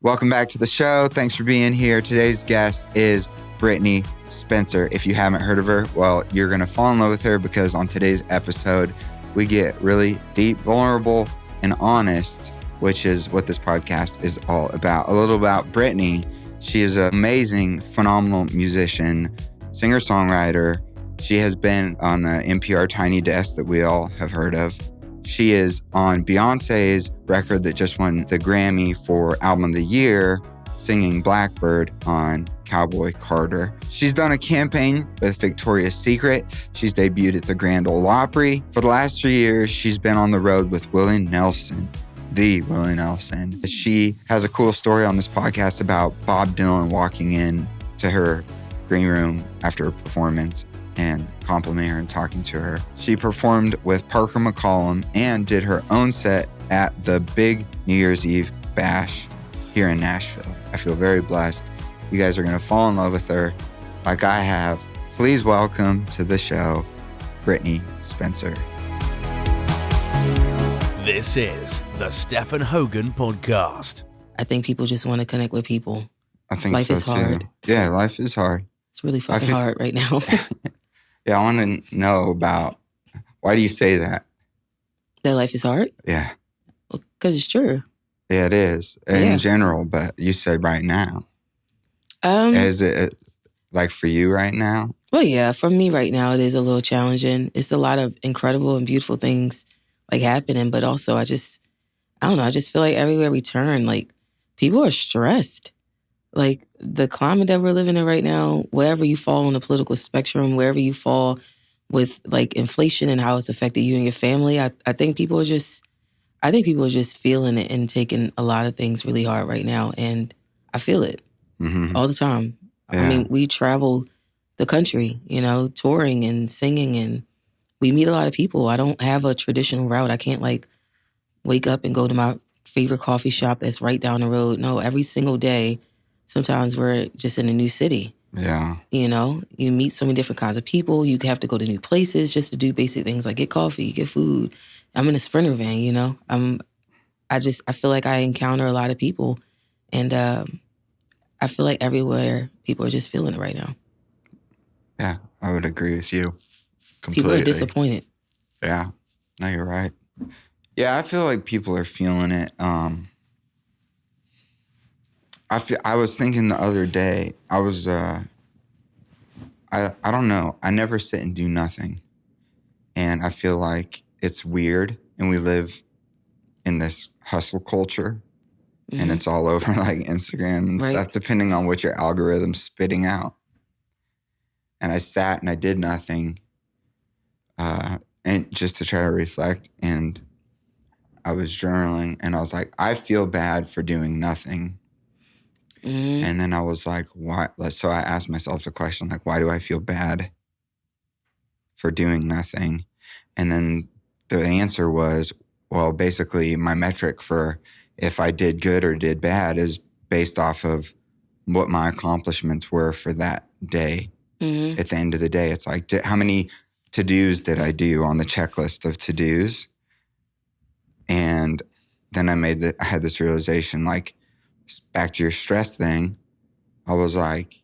Welcome back to the show. Thanks for being here. Today's guest is Brittney Spencer. If you haven't heard of her, well, you're going to fall in love with her because on today's episode, we get really deep, vulnerable, and honest, which is what this podcast is all about. A little about Brittney. She is an amazing, phenomenal musician, singer-songwriter. She has been on the NPR Tiny Desk that we all have heard of. She is on Beyoncé's record that just won the Grammy for Album of the Year, singing Blackbird on Cowboy Carter. She's done a campaign with Victoria's Secret. She's debuted at the Grand Ole Opry. For the last 3 years, she's been on the road with Willie Nelson, the Willie Nelson. She has a cool story on this podcast about Bob Dylan walking in to her green room after a performance and complimenting her and talking to her. She performed with Parker McCollum and did her own set at the big New Year's Eve bash here in Nashville. I feel very blessed. You guys are going to fall in love with her like I have. Please welcome to the show, Brittney Spencer. This is the Stephan Hogan Podcast. I think people just want to connect with people. I think life so is hard. too. Yeah, life is hard. It's really fucking hard right now. Yeah, I want to know about, why do you say that? That life is hard? Yeah. Well, because it's true. Yeah, it is in general, but you said right now. Is it like for you right now? Well, yeah, for me right now, it is a little challenging. It's a lot of incredible and beautiful things like happening, but also I don't know, I just feel like everywhere we turn, like people are stressed. Like the climate that we're living in right now, wherever you fall on the political spectrum, wherever you fall with like inflation and how it's affected you and your family, I think people are just feeling it and taking a lot of things really hard right now. And I feel it all the time. Yeah. I mean, we travel the country, touring and singing, and we meet a lot of people. I don't have a traditional route. I can't like wake up and go to my favorite coffee shop that's right down the road. No, every single day, sometimes we're just in a new city. Yeah. You meet so many different kinds of people. You have to go to new places just to do basic things like get coffee, get food. I'm in a Sprinter van, I feel like I encounter a lot of people, and I feel like everywhere people are just feeling it right now. Yeah, I would agree with you completely. People are disappointed. Yeah, no, you're right. Yeah, I feel like people are feeling it. I was thinking the other day, I don't know, I never sit and do nothing. And I feel like it's weird, and we live in this hustle culture, and it's all over like Instagram and stuff, depending on what your algorithm's spitting out. And I sat and I did nothing, and just to try to reflect, and I was journaling, and I was like, I feel bad for doing nothing. And then I was like, why? So I asked myself the question, like, why do I feel bad for doing nothing? And then the answer was, well, basically my metric for if I did good or did bad is based off of what my accomplishments were for that day. At the end of the day, it's like, how many to-dos did I do on the checklist of to-dos? And then I had this realization, like, back to your stress thing, I was like,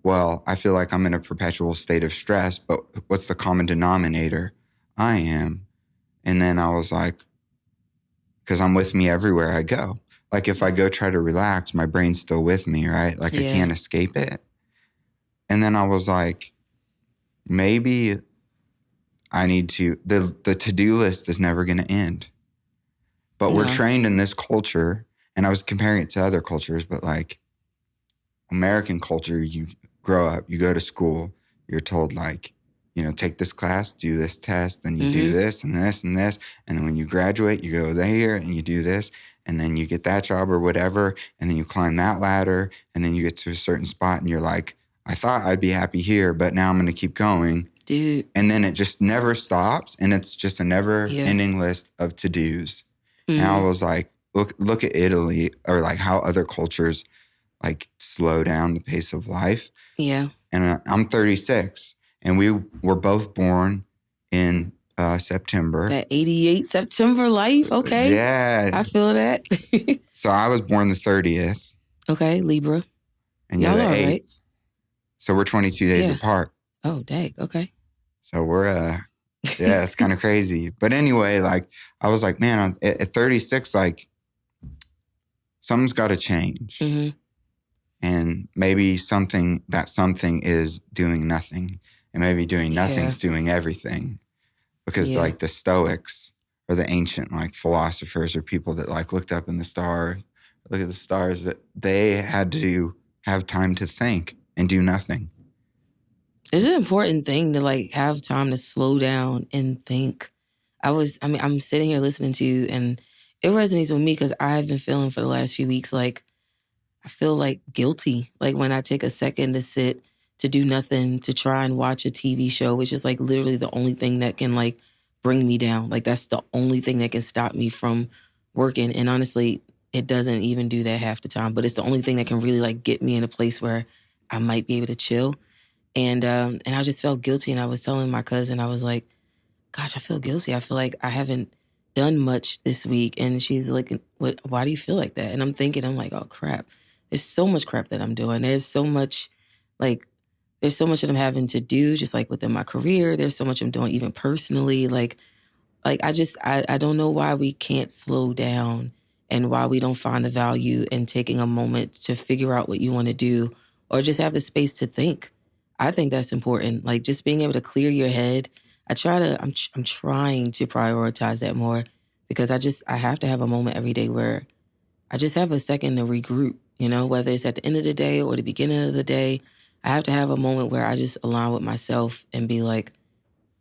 well, I feel like I'm in a perpetual state of stress, but what's the common denominator? I am. And then I was like, because I'm with me everywhere I go. Like if I go try to relax, my brain's still with me, right? Like I can't escape it. And then I was like, maybe I need to, the to-do list is never going to end. But we're trained in this culture, and I was comparing it to other cultures, but like American culture, you grow up, you go to school, you're told like, take this class, do this test, then you do this and this and this. And then when you graduate, you go there and you do this. And then you get that job or whatever. And then you climb that ladder. And then you get to a certain spot and you're like, I thought I'd be happy here, but now I'm going to keep going. Dude. And then it just never stops. And it's just a never ending list of to-dos. And I was like, look at Italy, or like how other cultures like slow down the pace of life. Yeah. And I'm 36. And we were both born in September. That 88 September life. Okay. Yeah. I feel that. So I was born the 30th. Okay. Libra. And you're Y'all the are 8th. right. So we're 22 days apart. Oh, dang. Okay. So we're, yeah, it's kind of crazy. But anyway, like, I was like, man, at 36, like, something's got to change. Mm-hmm. And maybe something is doing nothing. And maybe doing nothing's doing everything. Because like the Stoics or the ancient like philosophers or people that like looked up in the stars, look at the stars, that they had to have time to think and do nothing. It's an important thing to like have time to slow down and think. I'm sitting here listening to you and it resonates with me because I've been feeling for the last few weeks like I feel like guilty. Like when I take a second to sit, to do nothing, to try and watch a TV show, which is like literally the only thing that can like bring me down. Like that's the only thing that can stop me from working. And honestly, it doesn't even do that half the time, but it's the only thing that can really like get me in a place where I might be able to chill. And I just felt guilty. And I was telling my cousin, I was like, gosh, I feel guilty. I feel like I haven't done much this week. And she's like, why do you feel like that? And I'm thinking, I'm like, oh crap. There's so much crap that I'm doing. There's so much that I'm having to do just like within my career. There's so much I'm doing even personally. Like I don't know why we can't slow down and why we don't find the value in taking a moment to figure out what you want to do or just have the space to think. I think that's important. Like just being able to clear your head. I'm trying to prioritize that more because I have to have a moment every day where I just have a second to regroup, you know, whether it's at the end of the day or the beginning of the day. I have to have a moment where I just align with myself and be like,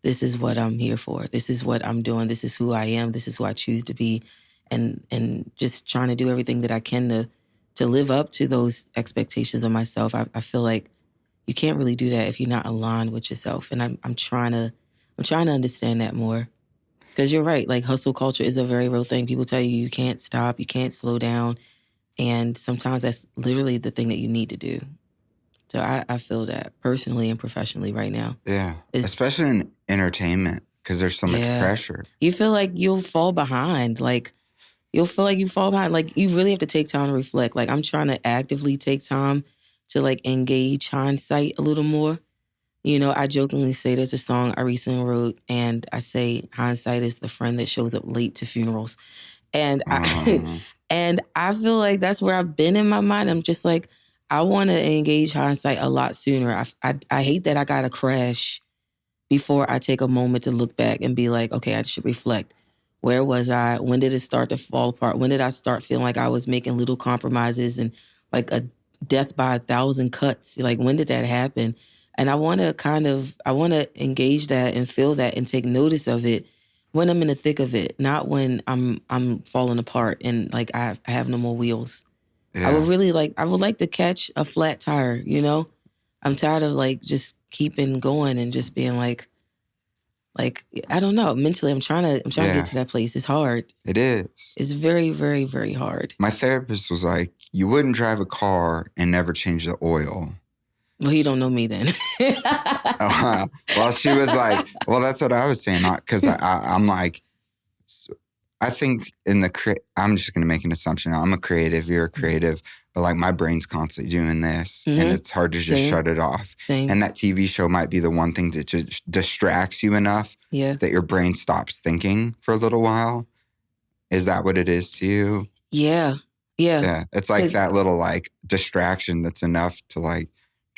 this is what I'm here for. This is what I'm doing. This is who I am. This is who I choose to be. And just trying to do everything that I can to live up to those expectations of myself. I feel like you can't really do that if you're not aligned with yourself. And I'm trying to understand that more. Because you're right, like hustle culture is a very real thing. People tell you can't stop, you can't slow down. And sometimes that's literally the thing that you need to do. So I feel that personally and professionally right now. Yeah, especially in entertainment because there's so much pressure. You feel like you'll fall behind. Like, you'll feel like you fall behind. Like, you really have to take time to reflect. Like, I'm trying to actively take time to, like, engage hindsight a little more. You know, I jokingly say there's a song I recently wrote, and I say hindsight is the friend that shows up late to funerals. And I feel like that's where I've been in my mind. I'm just like, I want to engage hindsight a lot sooner. I hate that I got to crash before I take a moment to look back and be like, okay, I should reflect. Where was I? When did it start to fall apart? When did I start feeling like I was making little compromises and like a death by 1,000 cuts? Like, when did that happen? And I want to engage that and feel that and take notice of it when I'm in the thick of it, not when I'm falling apart and like I have no more wheels. Yeah. I would like to catch a flat tire, you know? I'm tired of like just keeping going and just being like, I don't know. Mentally, I'm trying to get to that place. It's hard. It is. It's very, very, very hard. My therapist was like, you wouldn't drive a car and never change the oil. Well, you don't know me then. Well, she was like, well, that's what I was saying. Because I'm like, I think I'm just going to make an assumption. I'm a creative. You're a creative. But like my brain's constantly doing this. Mm-hmm. And it's hard to just shut it off. Same. And that TV show might be the one thing that just distracts you enough that your brain stops thinking for a little while. Is that what it is to you? Yeah. Yeah. It's like that little like distraction that's enough to like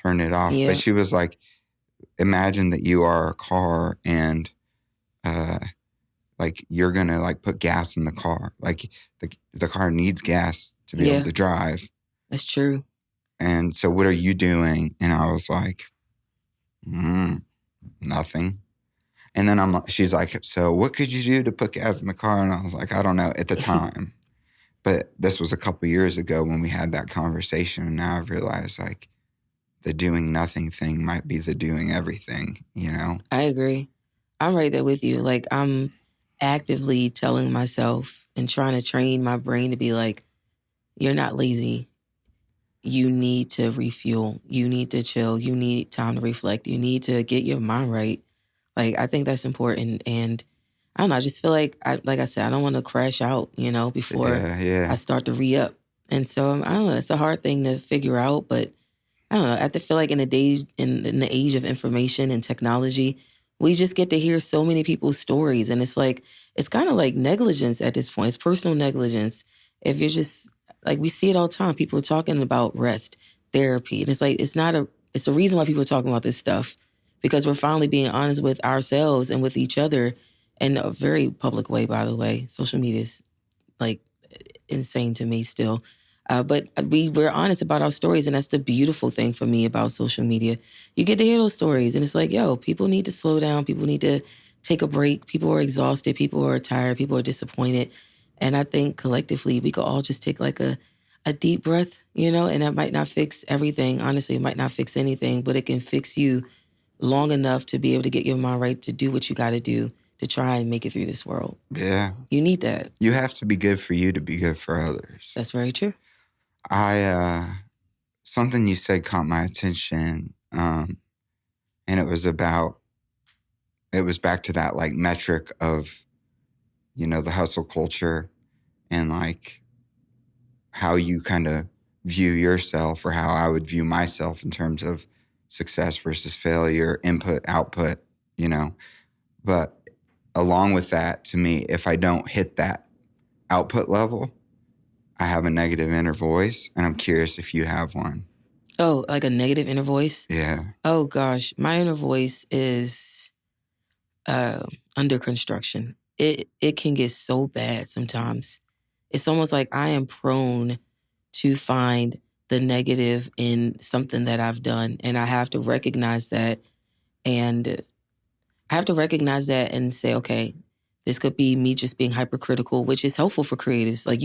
turn it off. Yeah. But she was like, imagine that you are a car and like you're going to like put gas in the car. Like the car needs gas to be able to drive. That's true. And so what are you doing? And I was like, nothing. And then she's like, so what could you do to put gas in the car? And I was like, I don't know at the time. But this was a couple years ago when we had that conversation. And now I've realized like the doing nothing thing might be the doing everything, you know? I agree. I'm right there with you. Like I'm actively telling myself and trying to train my brain to be like, you're not lazy. You need to refuel. You need to chill. You need time to reflect. You need to get your mind right. Like, I think that's important. And I don't know. I just feel like I said, I don't want to crash out, before I start to re-up. And so I don't know. It's a hard thing to figure out, but I don't know. I feel like in the age of information and technology, we just get to hear so many people's stories, and it's kind of like negligence at this point. It's personal negligence. If you're just like, we see it all the time. People are talking about rest, therapy, and it's a reason why people are talking about this stuff, because we're finally being honest with ourselves and with each other in a very public way. By the way, social media is like insane to me still. But we're honest about our stories, and that's the beautiful thing for me about social media. You get to hear those stories, and it's like, yo, people need to slow down. People need to take a break. People are exhausted. People are tired. People are disappointed. And I think collectively we could all just take like a deep breath, and that might not fix everything. Honestly, it might not fix anything, but it can fix you long enough to be able to get your mind right to do what you got to do to try and make it through this world. Yeah. You need that. You have to be good for you to be good for others. That's very true. Something you said caught my attention, and it was back to that like metric of, the hustle culture and like how you kind of view yourself, or how I would view myself in terms of success versus failure, input, output, But along with that, to me, if I don't hit that output level, I have a negative inner voice, and I'm curious if you have one. Oh, like a negative inner voice? Yeah. Oh, gosh. My inner voice is under construction. It can get so bad sometimes. It's almost like I am prone to find the negative in something that I've done, and I have to recognize that, and say, okay, this could be me just being hypercritical, which is helpful for creatives. Like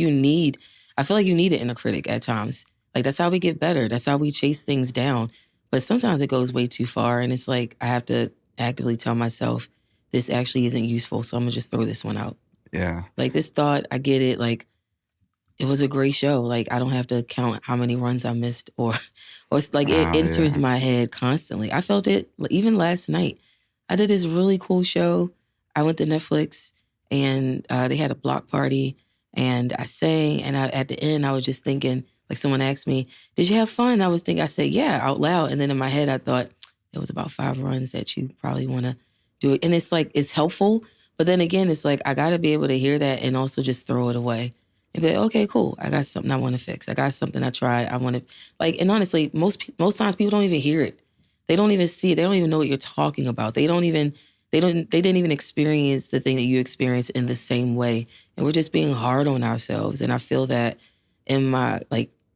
I feel like you need an inner critic at times. Like that's how we get better. That's how we chase things down. But sometimes it goes way too far, and it's like I have to actively tell myself, this actually isn't useful, so I'm gonna just throw this one out. Yeah. Like this thought, I get it. Like it was a great show. Like I don't have to count how many runs I missed, or it's like it enters my head constantly. I felt it even last night. I did this really cool show. I went to Netflix, and they had a block party, and I sang, and at the end I was just thinking, like someone asked me, did you have fun? I said, yeah, out loud. And then in my head I thought, it was about 5 runs that you probably want to do it. And it's like, it's helpful. But then again, it's like, I got to be able to hear that and also just throw it away. And be like, okay, cool. I got something I want to fix. I got something I tried. I want to, like, and honestly, most times people don't even hear it. They don't even see it. They don't even know what you're talking about. They didn't even experience the thing that you experienced in the same way. And we're just being hard on ourselves. And I feel that in my,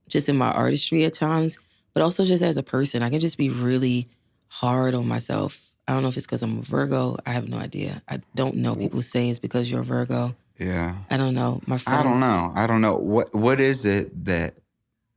just in my artistry at times, but also just as a person, I can just be really hard on myself. I don't know if it's because I'm a Virgo. I have no idea. I don't know. People say it's because you're a Virgo. Yeah. I don't know. My friends. I don't know. What is it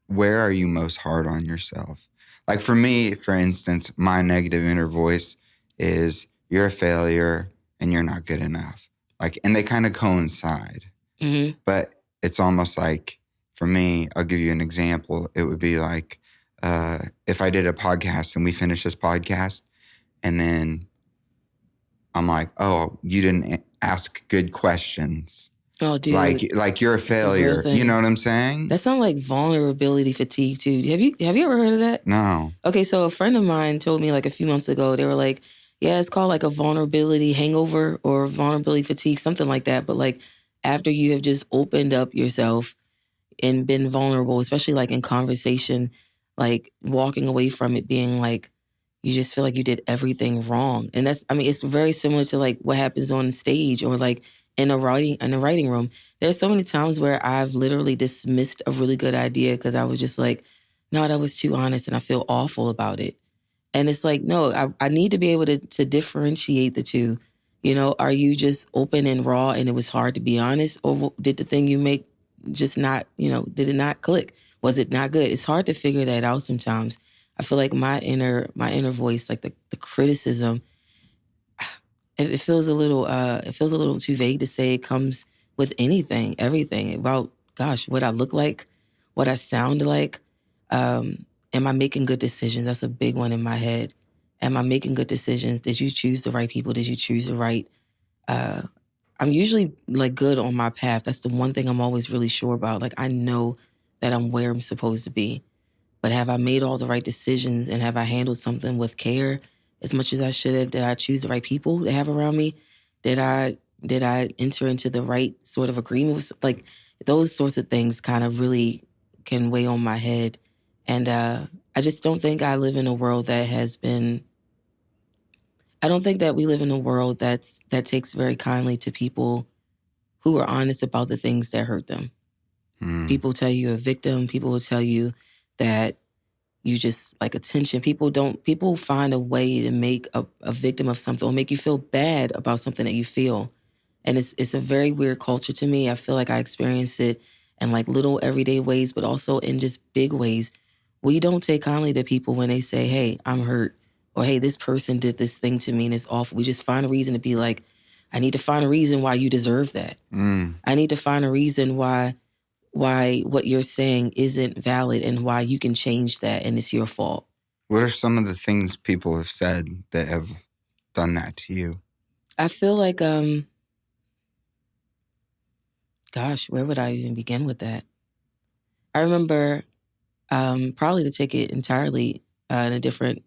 where are you most hard on yourself? Like for me, for instance, my negative inner voice is you're a failure and you're not good enough. Like, and they kind of coincide. Mm-hmm. But it's almost like, for me, I'll give you an example. It would be like if I did a podcast and we finished this podcast, and then I'm like, oh, you didn't ask good questions. Oh, dude. Like you're a failure. You know what I'm saying? That sounds like vulnerability fatigue too. Have you ever heard of that? No. Okay, so a friend of mine told me like a few months ago, they were like, yeah, it's called like a vulnerability hangover or vulnerability fatigue, something like that. But like after you have just opened up yourself and been vulnerable, especially like in conversation, like walking away from it being like, you just feel like you did everything wrong. And it's very similar to like what happens on stage or like in the writing room. There's so many times where I've literally dismissed a really good idea because I was just like, no, that was too honest and I feel awful about it. And it's like, no, I need to be able to differentiate the two. You know, are you just open and raw and it was hard to be honest? Or did the thing you make just not, did it not click? Was it not good? It's hard to figure that out sometimes. I feel like my inner voice, like the criticism, it feels a little too vague to say it comes with everything about, gosh, what I look like, what I sound like. Am I making good decisions? That's a big one in my head. Am I making good decisions? Did you choose the right people? Did you choose the right I'm usually like good on my path. That's the one thing I'm always really sure about. Like I know that I'm where I'm supposed to be. But have I made all the right decisions and have I handled something with care as much as I should have? Did I choose the right people to have around me? Did I enter into the right sort of agreement with, like those sorts of things kind of really can weigh on my head. And I just don't think I live in a world that has been, I don't think that we live in a world that takes very kindly to people who are honest about the things that hurt them. People tell you you're a victim. People will tell you that you just like attention. People find a way to make a victim of something or make you feel bad about something that you feel. And it's a very weird culture to me. I feel like I experience it in like little everyday ways, but also in just big ways. We don't take kindly to people when they say, hey, I'm hurt. Or, hey, this person did this thing to me and it's awful. We just find a reason to be like, I need to find a reason why you deserve that. I need to find a reason why what you're saying isn't valid and why you can change that and it's your fault. What are some of the things people have said that have done that to you? I feel like, gosh, where would I even begin with that? I remember probably to take it entirely in a different,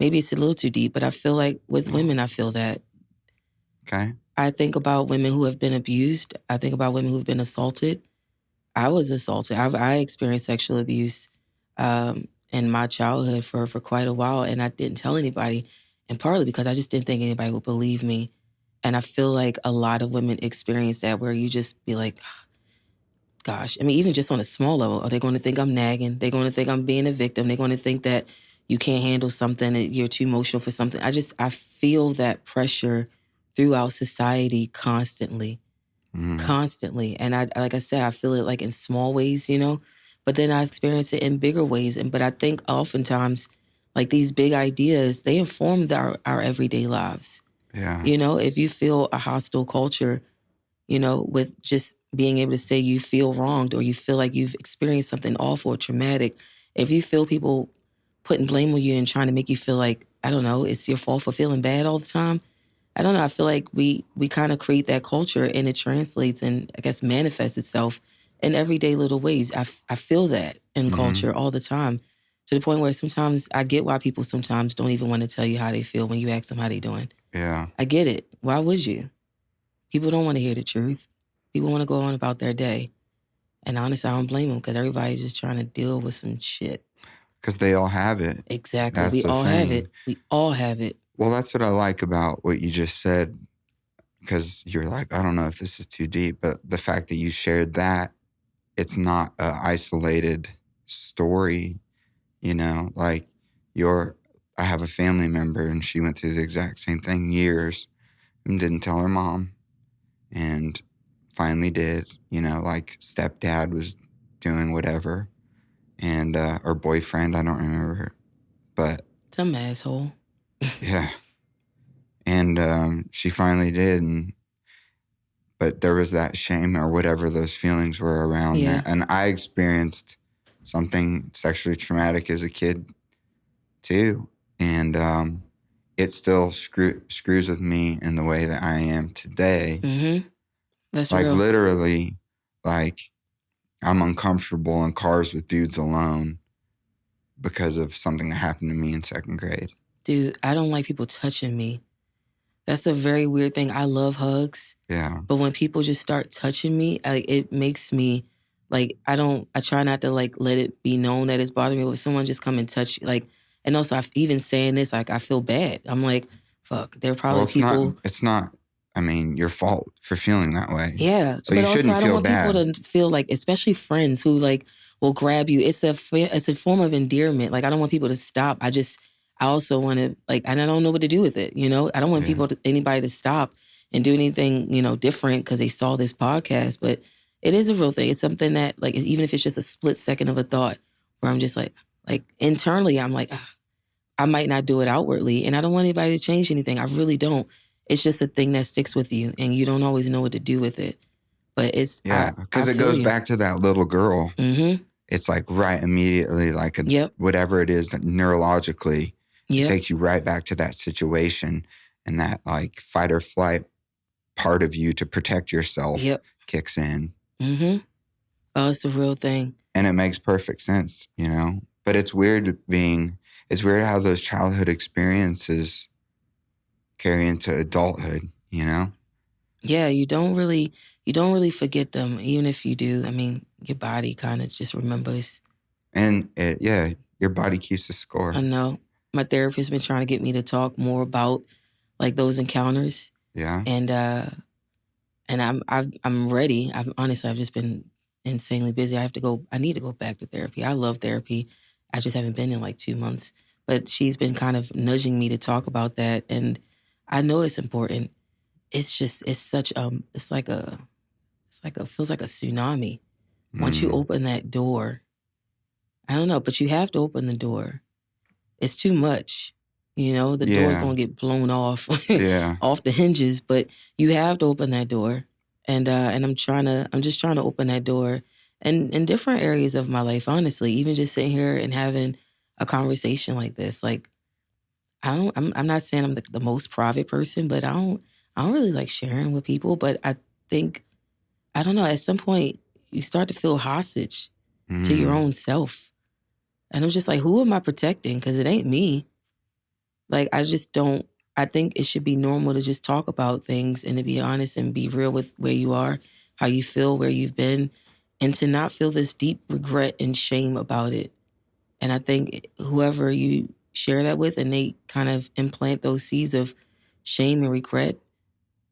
maybe it's a little too deep, but I feel like with women, I feel that. Okay. I think about women who have been abused. I think about women who've been assaulted. I was assaulted. I experienced sexual abuse in my childhood for quite a while, and I didn't tell anybody, and partly because I just didn't think anybody would believe me. And I feel like a lot of women experience that where you just be like, gosh, I mean, even just on a small level, are they going to think I'm nagging? They're going to think I'm being a victim. They're going to think that you can't handle something, that you're too emotional for something. I feel that pressure throughout society constantly. Constantly. And like I said, I feel it like in small ways, you know, but then I experience it in bigger ways. But I think oftentimes like these big ideas, they inform our everyday lives. Yeah. You know, if you feel a hostile culture, you know, with just being able to say you feel wronged or you feel like you've experienced something awful or traumatic, if you feel people putting blame on you and trying to make you feel like, I don't know, it's your fault for feeling bad all the time, I don't know. I feel like we kind of create that culture and it translates and I guess manifests itself in everyday little ways. I feel that in culture all the time to the point where sometimes I get why people sometimes don't even want to tell you how they feel when you ask them how they doing. Yeah. I get it. Why would you? People don't want to hear the truth. People want to go on about their day. And honestly, I don't blame them because everybody's just trying to deal with some shit. Because they all have it. Exactly. That's We the all thing. have it. We all have it. Well, that's what I like about what you just said, because you're like, I don't know if this is too deep, but the fact that you shared that, it's not an isolated story, you know, like I have a family member and she went through the exact same thing years and didn't tell her mom and finally did, you know, like stepdad was doing whatever and, or boyfriend, I don't remember, but. Some asshole. Yeah. And she finally did. But there was that shame or whatever those feelings were around that. And I experienced something sexually traumatic as a kid too. And it still screws with me in the way that I am today. Mm-hmm. That's like real. Literally, like I'm uncomfortable in cars with dudes alone because of something that happened to me in second grade. Dude, I don't like people touching me. That's a very weird thing. I love hugs. Yeah. But when people just start touching me, like it makes me like I try not to like let it be known that it's bothering me. But if someone just come and touch, like, and also even saying this, like I feel bad. I'm like, fuck, there are probably people. It's not, I mean, your fault for feeling that way. Yeah. So you shouldn't feel bad. I don't want people to feel like, especially friends who like will grab you. It's a form of endearment. Like I don't want people to stop. I also want to like, and I don't know what to do with it. You know, I don't want anybody to stop and do anything, you know, different because they saw this podcast. But it is a real thing. It's something that like, even if it's just a split second of a thought where I'm just like internally, I'm like, I might not do it outwardly. And I don't want anybody to change anything. I really don't. It's just a thing that sticks with you and you don't always know what to do with it. But it's... Yeah, because it goes back to that little girl. Mm-hmm. It's like right immediately, like whatever it is that neurologically it takes you right back to that situation and that like fight or flight part of you to protect yourself kicks in. Mm-hmm. Oh, it's a real thing. And it makes perfect sense, you know? But it's weird how those childhood experiences carry into adulthood, you know? Yeah, you don't really forget them. Even if you do, I mean, your body kind of just remembers. And your body keeps a score. I know. My therapist has been trying to get me to talk more about like those encounters. Yeah. And I'm ready. I've just been insanely busy. I need to go back to therapy. I love therapy. I just haven't been in like 2 months. But she's been kind of nudging me to talk about that. And I know it's important. It's just, feels like a tsunami. Once you open that door, I don't know, but you have to open the door. It's too much. You know, the door's going to get blown off, off the hinges, but you have to open that door. And I'm just trying to open that door. And in different areas of my life, honestly, even just sitting here and having a conversation like this, like, I'm not saying I'm the most private person, but I don't really like sharing with people. But I think, I don't know, at some point you start to feel hostage to your own self. And I'm just like, who am I protecting? Because it ain't me. Like, I think it should be normal to just talk about things and to be honest and be real with where you are, how you feel, where you've been, and to not feel this deep regret and shame about it. And I think whoever you share that with and they kind of implant those seeds of shame and regret,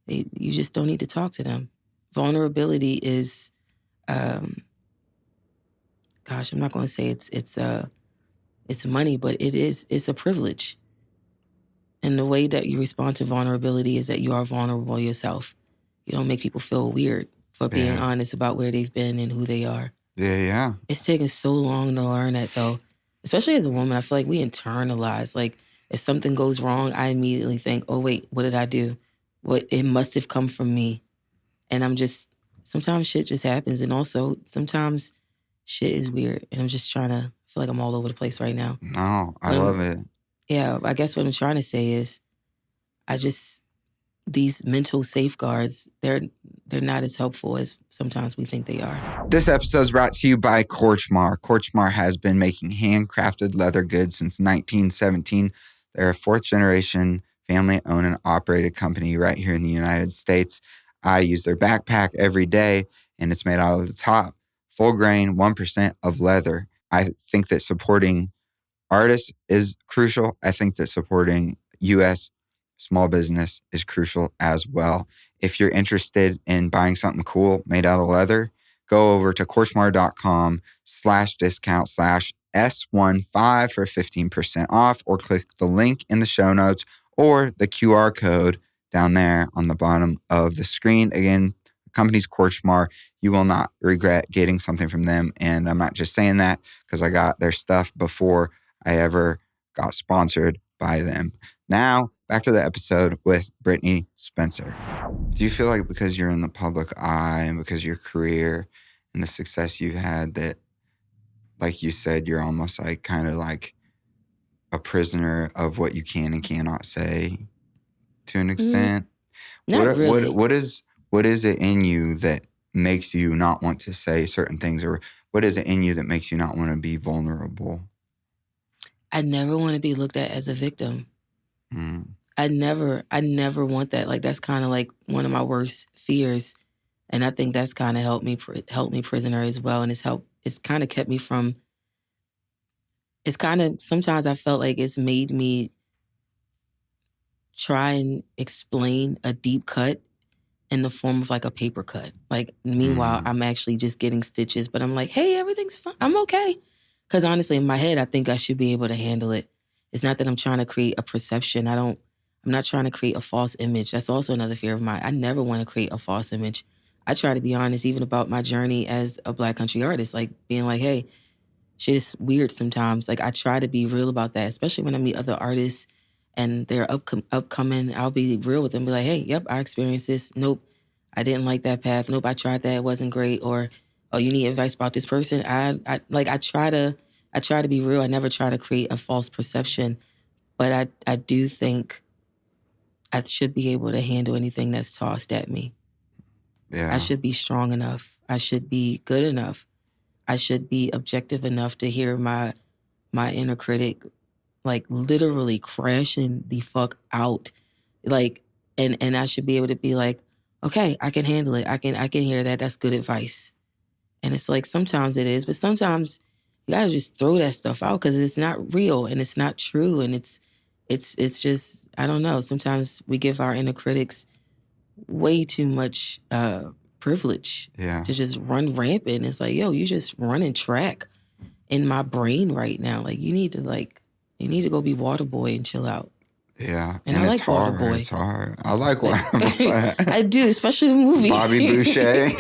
you just don't need to talk to them. Vulnerability is, I'm not going to say it's money, but it's a privilege. And the way that you respond to vulnerability is that you are vulnerable yourself. You don't make people feel weird for being honest about where they've been and who they are. Yeah. It's taken so long to learn that, though. Especially as a woman, I feel like we internalize. Like, if something goes wrong, I immediately think, oh, wait, what did I do? It must have come from me. And sometimes shit just happens. And also, sometimes shit is weird. And I feel like I'm all over the place right now. No, I love it. Yeah, I guess what I'm trying to say is, these mental safeguards, they're not as helpful as sometimes we think they are. This episode is brought to you by Korchmar. Korchmar has been making handcrafted leather goods since 1917. They're a fourth-generation family-owned and operated company right here in the United States. I use their backpack every day, and it's made out of the top, full grain, 1% of leather. I think that supporting artists is crucial. I think that supporting U.S. small business is crucial as well. If you're interested in buying something cool made out of leather, go over to Korchmar.com/discount/S15 for 15% off, or click the link in the show notes or the QR code down there on the bottom of the screen. Again, the company's Korchmar. You will not regret getting something from them. And I'm not just saying that because I got their stuff before I ever got sponsored by them. Now, back to the episode with Brittney Spencer. Do you feel like because you're in the public eye and because of your career and the success you've had that, like you said, you're almost like kind of like a prisoner of what you can and cannot say to an extent? Not really. What is it in you that makes you not want to say certain things, or what is it in you that makes you not want to be vulnerable? I never want to be looked at as a victim. I never want that. Like, that's kind of like one of my worst fears. And I think that's kind of helped me prisoner as well. And it's kind of kept me from, sometimes I felt like it's made me try and explain a deep cut in the form of like a paper cut. Like, meanwhile, I'm actually just getting stitches, but I'm like, hey, everything's fine. I'm okay. Because honestly, in my head, I think I should be able to handle it. It's not that I'm trying to create a perception. I'm not trying to create a false image. That's also another fear of mine. I never want to create a false image. I try to be honest even about my journey as a Black country artist, like being like, hey, shit is weird sometimes. Like, I try to be real about that, especially when I meet other artists and they're upcoming. I'll be real with them, be like, hey, yep, I experienced this. Nope, I didn't like that path. Nope, I tried that. It wasn't great. Or, oh, you need advice about this person. I try to be real. I never try to create a false perception. But I do think I should be able to handle anything that's tossed at me. Yeah. I should be strong enough. I should be good enough. I should be objective enough to hear my inner critic like literally crashing the fuck out. Like, and I should be able to be like, okay, I can handle it. I can hear that. That's good advice. And it's like sometimes it is, but sometimes you gotta just throw that stuff out because it's not real and it's not true. And it's just, I don't know. Sometimes we give our inner critics way too much privilege to just run rampant. It's like, yo, you just running track in my brain right now. Like you need to go be water boy and chill out. Yeah. And I like hard. Waterboy. It's hard. I like Waterboy. I do, especially the movie. Bobby Boucher.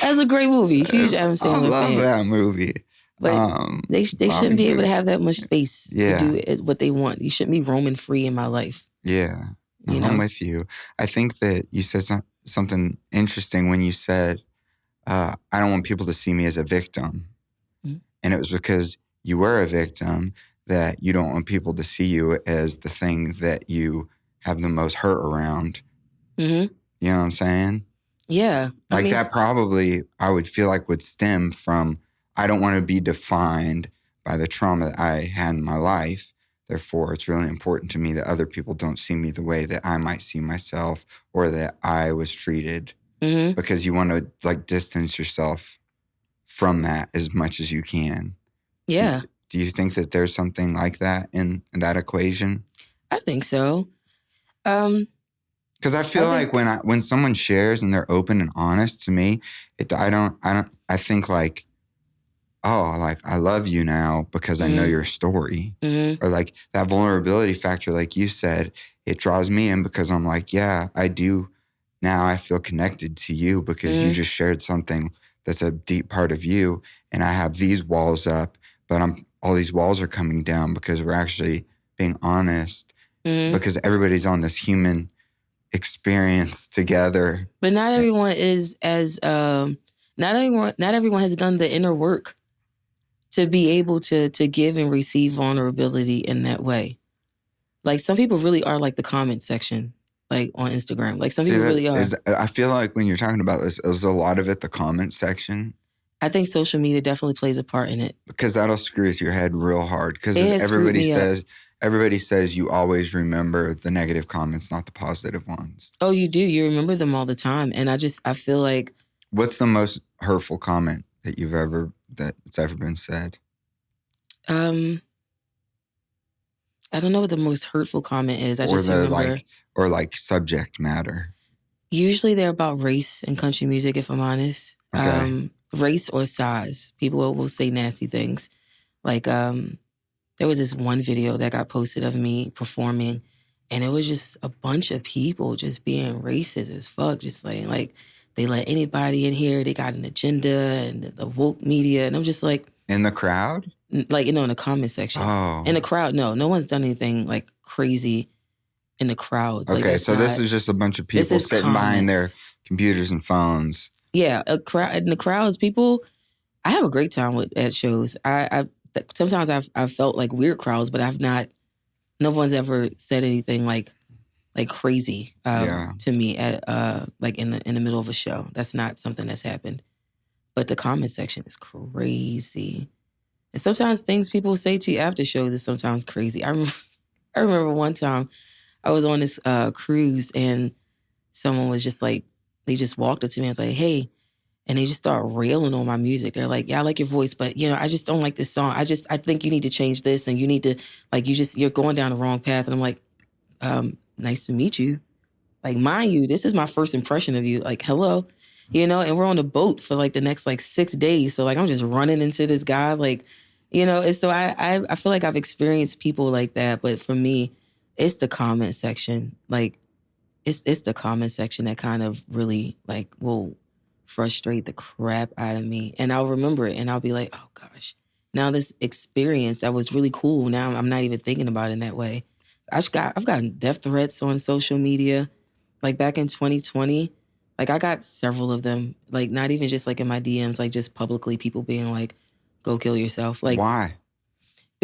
That's a great movie. Huge Adam Sandler fan. I love that movie. But they shouldn't be able to have that much space to do what they want. You shouldn't be roaming free in my life. Yeah. I'm with you. I think that you said something interesting when you said, I don't want people to see me as a victim. Mm-hmm. And it was because you were a victim that you don't want people to see you as the thing that you have the most hurt around. Mm-hmm. You know what I'm saying? Yeah. That probably, I would feel like would stem from, I don't want to be defined by the trauma that I had in my life. Therefore, it's really important to me that other people don't see me the way that I might see myself or that I was treated. Mm-hmm. Because you want to distance yourself from that as much as you can. Yeah. Do you think that there's something like that in that equation? I think so. Because I feel like when someone shares and they're open and honest to me, I think like, oh, like I love you now because I know your story. Mm-hmm. Or like that vulnerability factor, like you said, it draws me in because I'm like, yeah, I do. Now I feel connected to you because you just shared something that's a deep part of you. And I have these walls up, but all these walls are coming down because we're actually being honest because everybody's on this human experience together. But not everyone is as, not everyone has done the inner work to be able to give and receive vulnerability in that way. Like some people really are like the comment section, like on Instagram. Like some people really are. I feel like when you're talking about this, is a lot of it the comment section? I think social media definitely plays a part in it. Because that'll screw with your head real hard. Because everybody says you always remember the negative comments, not the positive ones. Oh, you do? You remember them all the time. And I feel like... What's the most hurtful comment that that's ever been said? I don't know what the most hurtful comment is. I just remember... Or subject matter. Usually they're about race and country music, if I'm honest. Okay. Race or size. People will say nasty things. Like, there was this one video that got posted of me performing, and it was just a bunch of people just being racist as fuck, just like they let anybody in here. They got an agenda and the woke media, and I'm just like... In the crowd? Like, in the comment section. Oh. In the crowd, no one's done anything like crazy in the crowds. Okay, so this is just a bunch of people sitting behind their computers and phones. Yeah, in the crowds, people. I have a great time at shows. Sometimes I've felt like weird crowds, but I've not. No one's ever said anything like crazy to me at in the middle of a show. That's not something that's happened. But the comment section is crazy, and sometimes things people say to you after shows is sometimes crazy. I remember one time I was on this cruise and someone was just like. They just walked up to me and was like, hey, and they just start railing on my music. They're like, yeah, I like your voice, but I just don't like this song. I think you need to change this and you need to, you're going down the wrong path. And I'm like, nice to meet you. Like, mind you, this is my first impression of you. Like, hello, and we're on the boat for the next 6 days. So I'm just running into this guy, and so I feel like I've experienced people like that. But for me, it's the comment section. It's the comment section that kind of really will frustrate the crap out of me. And I'll remember it and I'll be like, oh gosh, now this experience that was really cool. Now I'm not even thinking about it in that way. I've gotten death threats on social media. Back in 2020, I got several of them. Not even just in my DMs, just publicly people being like, go kill yourself. Why?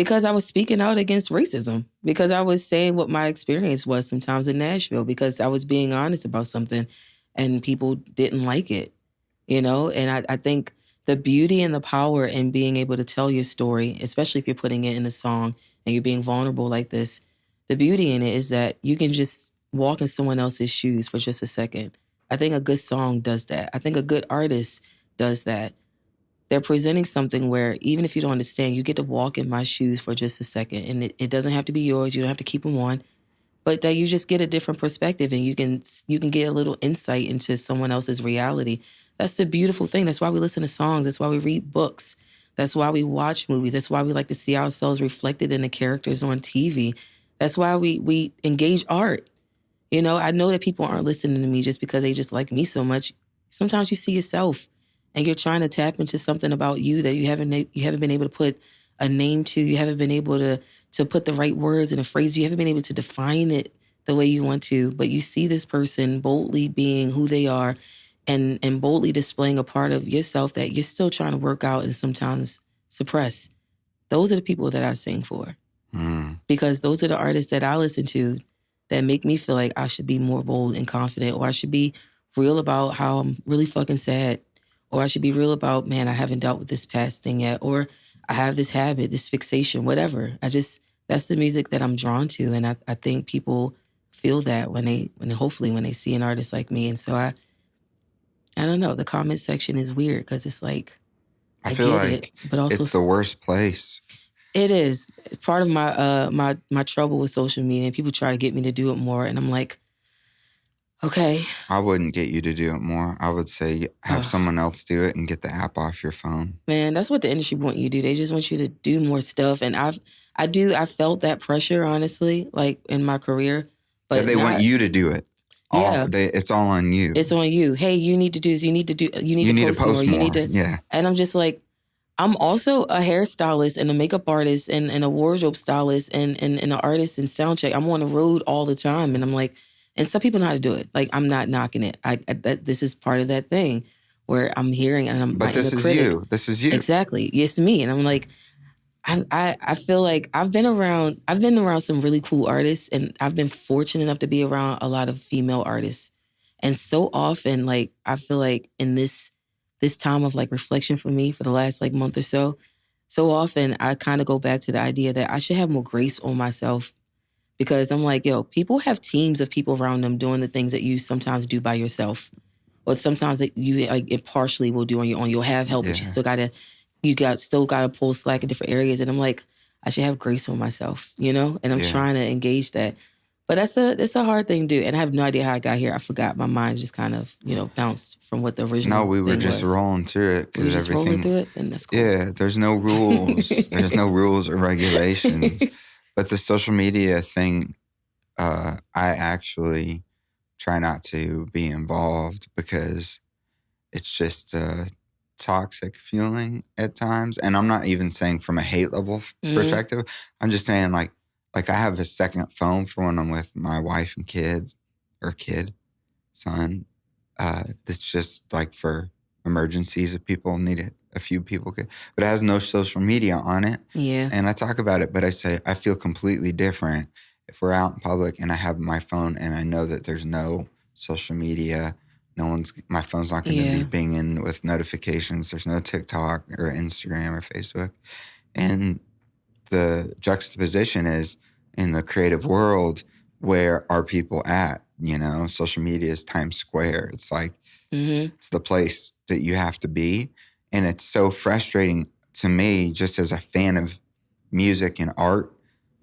Because I was speaking out against racism. Because I was saying what my experience was sometimes in Nashville. Because I was being honest about something and people didn't like it, you know? And I think the beauty and the power in being able to tell your story, especially if you're putting it in a song and you're being vulnerable like this, the beauty in it is that you can just walk in someone else's shoes for just a second. I think a good song does that. I think a good artist does that. They're presenting something where even if you don't understand, you get to walk in my shoes for just a second. And it doesn't have to be yours. You don't have to keep them on. But that you just get a different perspective and you can get a little insight into someone else's reality. That's the beautiful thing. That's why we listen to songs. That's why we read books. That's why we watch movies. That's why we like to see ourselves reflected in the characters on TV. That's why we engage art. You know, I know that people aren't listening to me just because they just like me so much. Sometimes you see yourself and you're trying to tap into something about you that you haven't been able to put a name to. You haven't been able to put the right words in a phrase. You haven't been able to define it the way you want to. But you see this person boldly being who they are and boldly displaying a part of yourself that you're still trying to work out and sometimes suppress. Those are the people that I sing for. Because those are the artists that I listen to that make me feel like I should be more bold and confident, or I should be real about how I'm really fucking sad, or I should be real about, man, I haven't dealt with this past thing yet, or I have this habit, this fixation, whatever. That's the music that I'm drawn to. And I think people feel that when they see an artist like me. And so I don't know, the comment section is weird because it's like, I feel like it, but also it's the worst place. It is. Part of my trouble with social media, and people try to get me to do it more, and I'm like, okay. I wouldn't get you to do it more. I would say have someone else do it and get the app off your phone. Man, that's what the industry want you to do. They just want you to do more stuff, and I felt that pressure, honestly, like in my career. But they want you to do it. Yeah. It's all on you. It's on you. Hey, you need to do this. You need to post more. You need to. Yeah. And I'm just like, I'm also a hairstylist and a makeup artist and a wardrobe stylist and an artist and sound check. I'm on the road all the time. And I'm like, and some people know how to do it. Like, I'm not knocking it. This is part of that thing where I'm hearing and I'm But this is critic. you. This is you. Exactly. It's me. And I'm like, I feel like I've been around some really cool artists, and I've been fortunate enough to be around a lot of female artists. And so often, like, I feel like in this time of like reflection for me for the last like month or so often I kind of go back to the idea that I should have more grace on myself, because I'm like, yo, people have teams of people around them doing the things that you sometimes do by yourself, or sometimes that you like partially will do on your own. You'll have help, but you still gotta pull slack in different areas. And I'm like, I should have grace on myself, you know? And I'm trying to engage that. But it's a hard thing to do. And I have no idea how I got here. I forgot. My mind just kind of, bounced from what the original No, we were just rolling through it. We were just rolling through it, and that's cool. Yeah, there's no rules. There's no rules or regulations. But the social media thing, I actually try not to be involved because it's just a toxic feeling at times. And I'm not even saying from a hate level perspective. I'm just saying like I have a second phone for when I'm with my wife and son. That's just like for emergencies if people need it. A few people could, but it has no social media on it. Yeah. And I talk about it, but I say I feel completely different if we're out in public and I have my phone and I know that there's no social media. My phone's not going to be binging with notifications. There's no TikTok or Instagram or Facebook. And the juxtaposition is in the creative world, where are people at? Social media is Times Square. It's like, it's the place that you have to be. And it's so frustrating to me, just as a fan of music and art,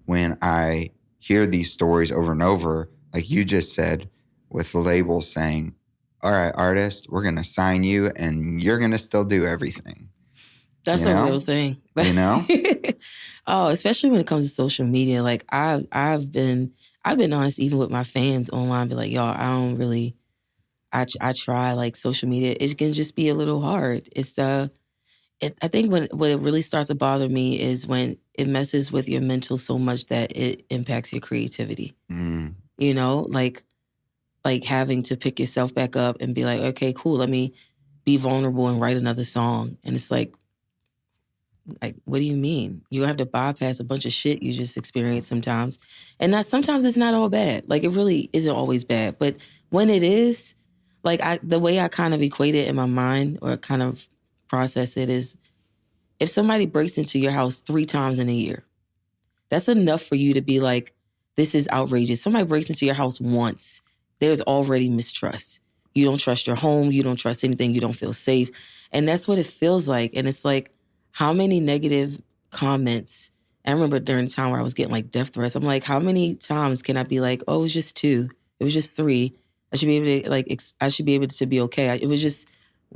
when I hear these stories over and over, like you just said, with the labels saying, all right, artist, we're going to sign you and you're going to still do everything. That's a real thing. Oh, especially when it comes to social media. Like I've been honest even with my fans online, be like, y'all, I don't really, I try like social media. It can just be a little hard. It's I think when it really starts to bother me is when it messes with your mental so much that it impacts your creativity. Like having to pick yourself back up and be like, okay, cool, let me be vulnerable and write another song. And it's like, Like, what do you mean? You have to bypass a bunch of shit you just experience sometimes. And sometimes it's not all bad. Like, it really isn't always bad. But when it is, like, the way I kind of equate it in my mind or kind of process it is, if somebody breaks into your house 3 times in a year, that's enough for you to be like, this is outrageous. Somebody breaks into your house once, there's already mistrust. You don't trust your home. You don't trust anything. You don't feel safe. And that's what it feels like. And it's like, how many negative comments? I remember during the time where I was getting like death threats, I'm like, how many times can I be like, oh, it was just 2. It was just 3. I should be able to I should be able to be okay. It was just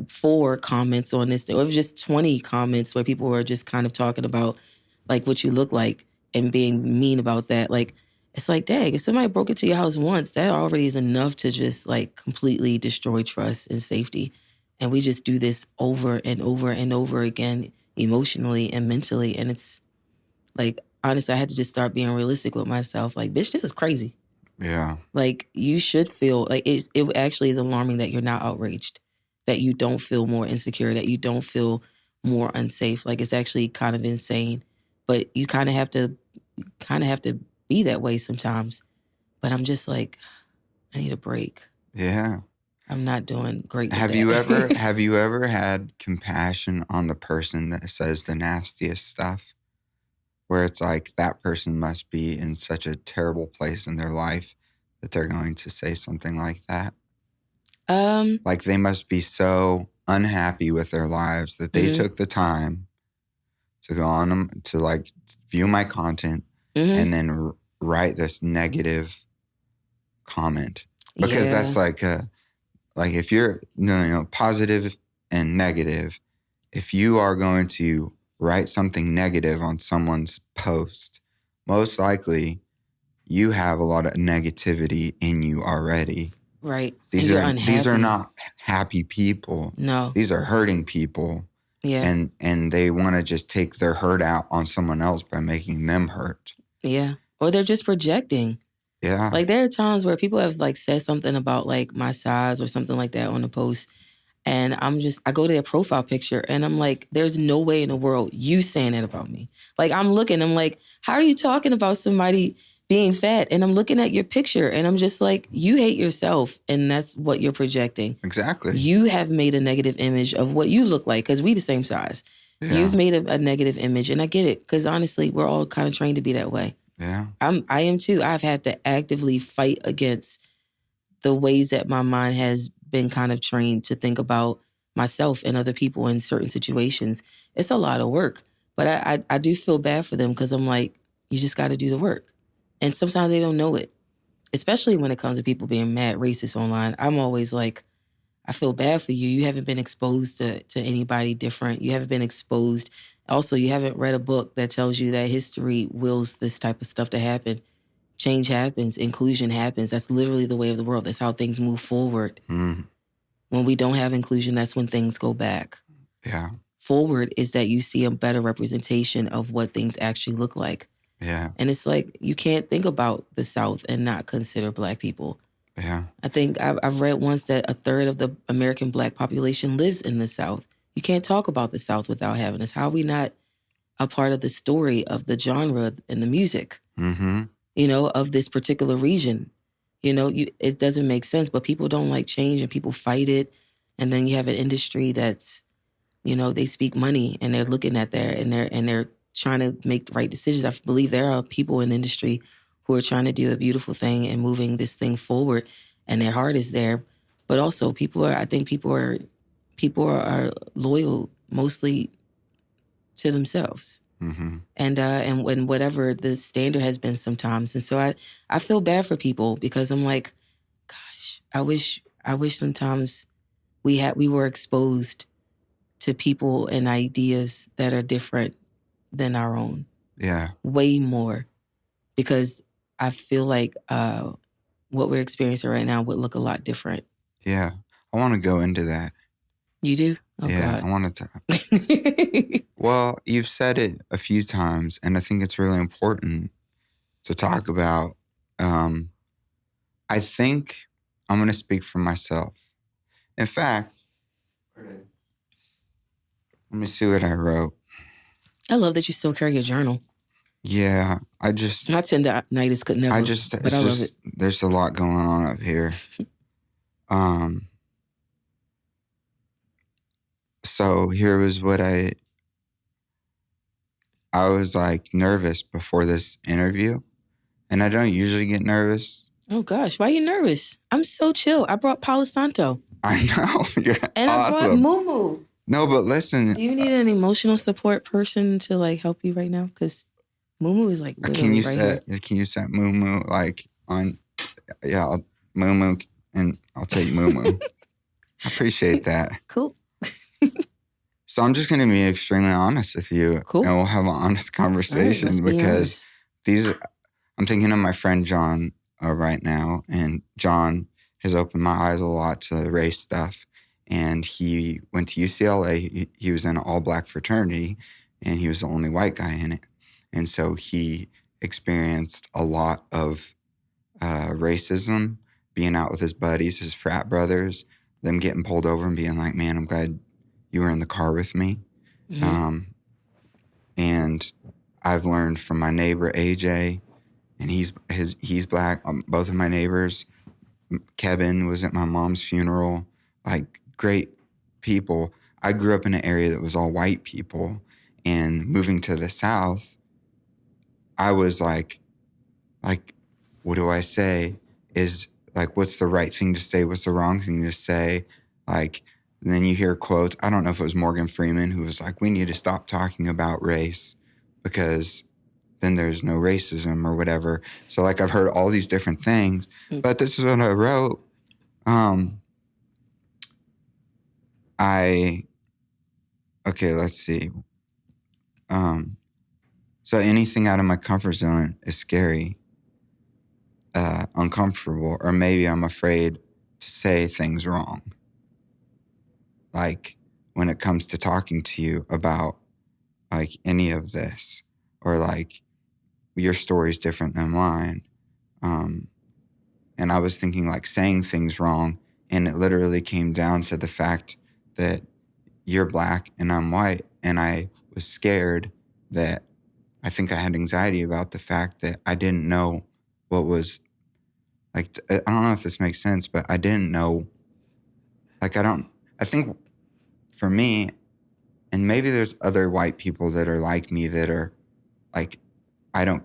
4 comments on this. Or it was just 20 comments where people were just kind of talking about like what you look like and being mean about that. Like, it's like, dang, if somebody broke into your house once, that already is enough to just like completely destroy trust and safety. And we just do this over and over and over again, emotionally and mentally. And it's like, honestly, I had to just start being realistic with myself. Like, bitch, this is crazy. Yeah. Like, you should feel like it actually is alarming that you're not outraged, that you don't feel more insecure, that you don't feel more unsafe. Like, it's actually kind of insane. But you kind of have to be that way sometimes. But I'm just like, I need a break. Yeah. I'm not doing great with Have that. you ever had compassion on the person that says the nastiest stuff? Where it's like that person must be in such a terrible place in their life that they're going to say something like that. Like they must be so unhappy with their lives that they took the time to go on them to like view my content and then write this negative comment, because that's like if you're positive and negative, if you are going to write something negative on someone's post, most likely you have a lot of negativity in you already. Right. These are not happy people. No. These are hurting people. Yeah. And they want to just take their hurt out on someone else by making them hurt. Yeah. Or they're just projecting. Yeah. Like, there are times where people have like said something about like my size or something like that on a post. And I go to their profile picture and I'm like, there's no way in the world you saying that about me. Like, I'm like, how are you talking about somebody being fat? And I'm looking at your picture and I'm just like, you hate yourself and that's what you're projecting. Exactly. You have made a negative image of what you look like because we the same size. Yeah. You've made a negative image, and I get it because honestly, we're all kind of trained to be that way. Yeah. I am too. I've had to actively fight against the ways that my mind has been kind of trained to think about myself and other people in certain situations. It's a lot of work, but I do feel bad for them because I'm like, you just got to do the work. And sometimes they don't know it, especially when it comes to people being mad racist online. I'm always like, I feel bad for you. You haven't been exposed to anybody different. You haven't been exposed. Also, you haven't read a book that tells you that history wills this type of stuff to happen. Change happens. Inclusion happens. That's literally the way of the world. That's how things move forward. When we don't have inclusion, that's when things go back. Yeah. Forward is that you see a better representation of what things actually look like. Yeah. And it's like, you can't think about the South and not consider Black people. Yeah. I think I've read once that 1/3 of the American Black population lives in the South. You can't talk about the South without having us. How are we not a part of the story of the genre and the music, of this particular region? It doesn't make sense, but people don't like change and people fight it. And then you have an industry that's, they speak money and they're looking at that and they're trying to make the right decisions. I believe there are people in the industry who are trying to do a beautiful thing and moving this thing forward, and their heart is there. But also, people are loyal mostly to themselves, and when whatever the standard has been sometimes. And so I feel bad for people because I'm like, gosh, I wish sometimes we were exposed to people and ideas that are different than our own. Yeah, way more, because I feel like what we're experiencing right now would look a lot different. Yeah. I want to go into that. You do? Oh, yeah, God. I want to talk. Well, you've said it a few times, and I think it's really important to talk about. I think I'm going to speak for myself. In fact, let me see what I wrote. I love that you still carry a journal. Yeah, My tendinitis could never. But I love it. There's a lot going on up here. So here was what I was like nervous before this interview, and I don't usually get nervous. Oh gosh, why are you nervous? I'm so chill. I brought Palo Santo. I know. You're and awesome. I brought Moo. No, but listen. Do you need an emotional support person to like help you right now? Because Moo is like literally here. Can you set Moo like on? Yeah, Moo, and I'll take Moo. I appreciate that. Cool. So I'm just going to be extremely honest with you. Cool. And we'll have an honest conversation because I'm thinking of my friend John right now. And John has opened my eyes a lot to race stuff. And he went to UCLA. He was in an all-black fraternity, and he was the only white guy in it. And so he experienced a lot of racism, being out with his buddies, his frat brothers, them getting pulled over and being like, man, I'm glad you were in the car with me. Mm-hmm. And I've learned from my neighbor, AJ, and he's black. Both of my neighbors, Kevin was at my mom's funeral, like great people. I grew up in an area that was all white people, and moving to the South, I was like, what do I say? Is like, what's the right thing to say? What's the wrong thing to say? Like, and then you hear quotes. I don't know if it was Morgan Freeman who was like, we need to stop talking about race because then there's no racism or whatever. So like I've heard all these different things, but this is what I wrote. Okay, let's see. So anything out of my comfort zone is scary, uncomfortable, or maybe I'm afraid to say things wrong. Like when it comes to talking to you about like any of this, or like your story's different than mine. And I was thinking like saying things wrong, and it literally came down to the fact that you're black and I'm white. And I was scared that I think I had anxiety about the fact that I didn't know what was like, I don't know if this makes sense, but I didn't know, like, I think for me, and maybe there's other white people that are like me that are like, I'm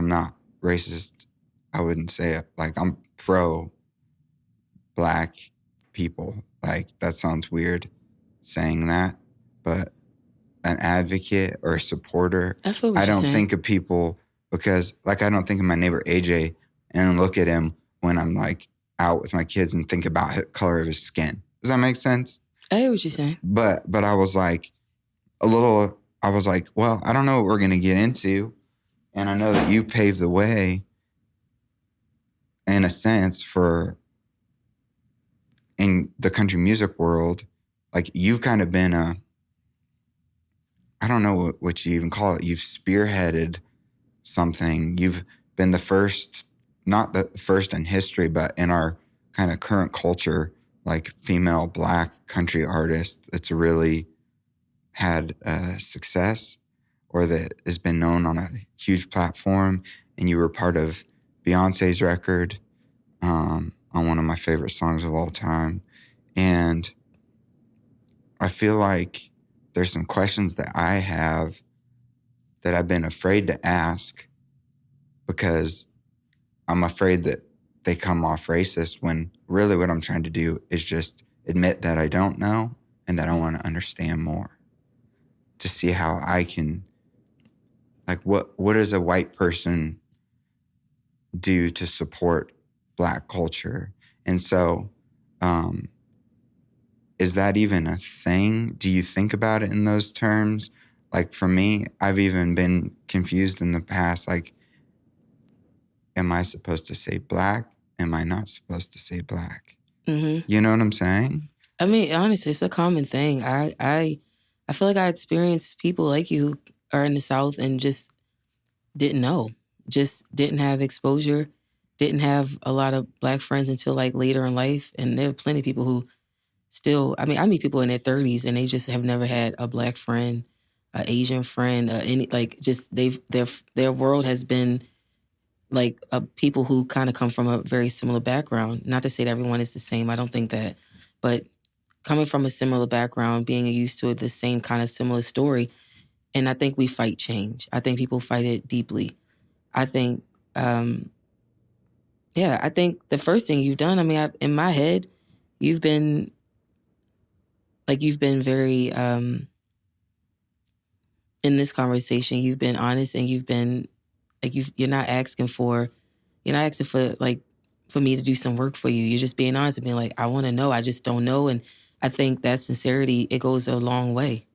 not racist. I wouldn't say it. Like, I'm pro black people. Like, that sounds weird saying that, but an advocate or a supporter. I don't think of people because, like, I don't think of my neighbor AJ and look at him when I'm like out with my kids and think about the color of his skin. Does that make sense? I hear what you're saying. But I was like well, I don't know what we're going to get into. And I know that you paved the way in a sense in the country music world. Like, you've kind of been I don't know what you even call it. You've spearheaded something. You've been the first, not the first in history, but in our kind of current culture, like female black country artist that's really had success or that has been known on a huge platform. And you were part of Beyonce's record on one of my favorite songs of all time. And I feel like there's some questions that I have that I've been afraid to ask because I'm afraid that they come off racist when really what I'm trying to do is just admit that I don't know and that I want to understand more to see how I can, like, what does a white person do to support black culture? And so, is that even a thing? Do you think about it in those terms? Like, for me, I've even been confused in the past. Like, am I supposed to say black? Am I not supposed to say black? Mm-hmm. You know what I'm saying? I mean, honestly, it's a common thing. I feel like I experienced people like you who are in the South and just didn't know, just didn't have exposure, didn't have a lot of black friends until like later in life. And there are plenty of people who still, I mean, I meet people in their 30s and they just have never had a black friend an Asian friend, any like just their world has been like people who kind of come from a very similar background. Not to say that everyone is the same. I don't think that, but coming from a similar background, being used to the same kind of similar story, and I think we fight change. I think people fight it deeply. I think, I think the first thing you've done. I mean, in my head, you've been very in this conversation. You've been honest, and you've been like you're not asking for like for me to do some work for you. You're just being honest and being like, I want to know. I just don't know. And I think that sincerity, it goes a long way,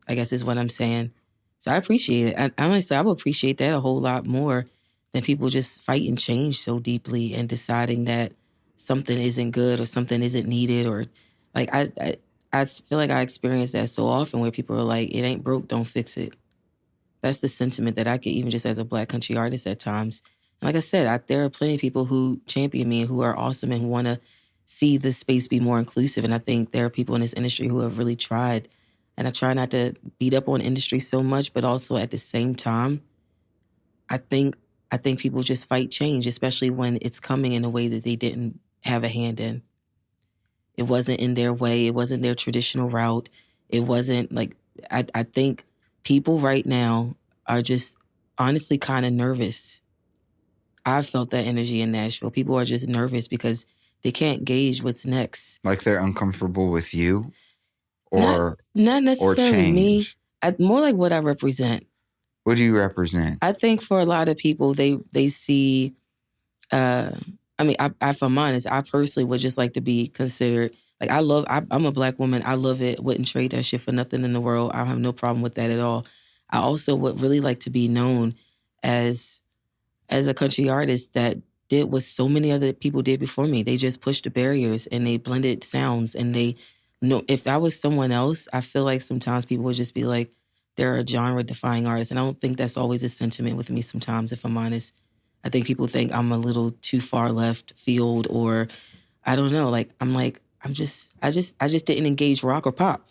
I guess is what I'm saying. So I appreciate it. Honestly, I would appreciate that a whole lot more than people just fight and change so deeply and deciding that something isn't good or something isn't needed, or like I feel like I experience that so often where people are like, it ain't broke, don't fix it. That's the sentiment that I get even just as a Black country artist at times. And like I said, there are plenty of people who champion me and who are awesome and who want to see this space be more inclusive. And I think there are people in this industry who have really tried. And I try not to beat up on industry so much, but also at the same time, I think people just fight change, especially when it's coming in a way that they didn't have a hand in. It wasn't in their way. It wasn't their traditional route. It wasn't like, I think people right now are just honestly kind of nervous. I felt that energy in Nashville. People are just nervous because they can't gauge what's next. Like they're uncomfortable with you, or not necessarily or me. change. More like what I represent. What do you represent? I think for a lot of people, they see. I mean, if I'm honest, I personally would just like to be considered. Like I'm a Black woman. I love it. Wouldn't trade that shit for nothing in the world. I have no problem with that at all. I also would really like to be known as a country artist that did what so many other people did before me. They just pushed the barriers and they blended sounds. And they know if I was someone else, I feel like sometimes people would just be like, they're a genre-defying artist. And I don't think that's always a sentiment with me sometimes, if I'm honest. I think people think I'm a little too far left field, or I don't know. Like I just didn't engage rock or pop.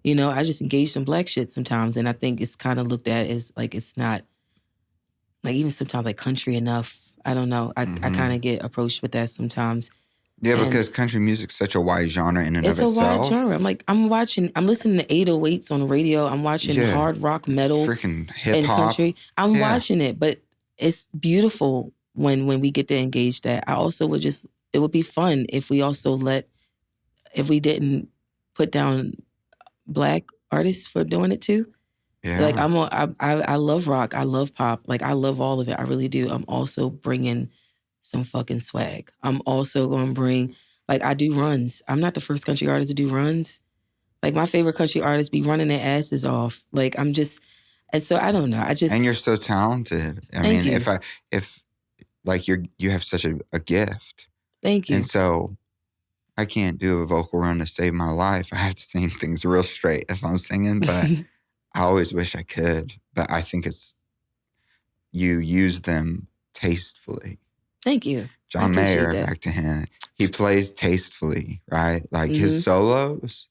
You know, I just engaged some Black shit sometimes. And I think it's kind of looked at as like it's not, like even sometimes like country enough. I don't know. I kind of get approached with that sometimes. Yeah, And because country music's such a wide genre in and of it's a itself. wide genre. I'm listening to 808s on the radio. I'm watching hard rock metal. Freaking hip and hop. Country. I'm watching it, but it's beautiful when we get to engage that. I also it would be fun if we also if we didn't put down Black artists for doing it too. Yeah. Like I love rock. I love pop. Like I love all of it. I really do. I'm also bringing some fucking swag. I'm also going to bring, like I do runs. I'm not the first country artist to do runs. Like my favorite country artists be running their asses off. Like I'm just, and so I don't know. And you're so talented. I Thank mean, you. if like you have such a gift. Thank you. And so I can't do a vocal run to save my life. I have to sing things real straight if I'm singing, but I always wish I could. But I think you use them tastefully. Thank you. John Mayer, back to him. He plays tastefully, right? Like his solos,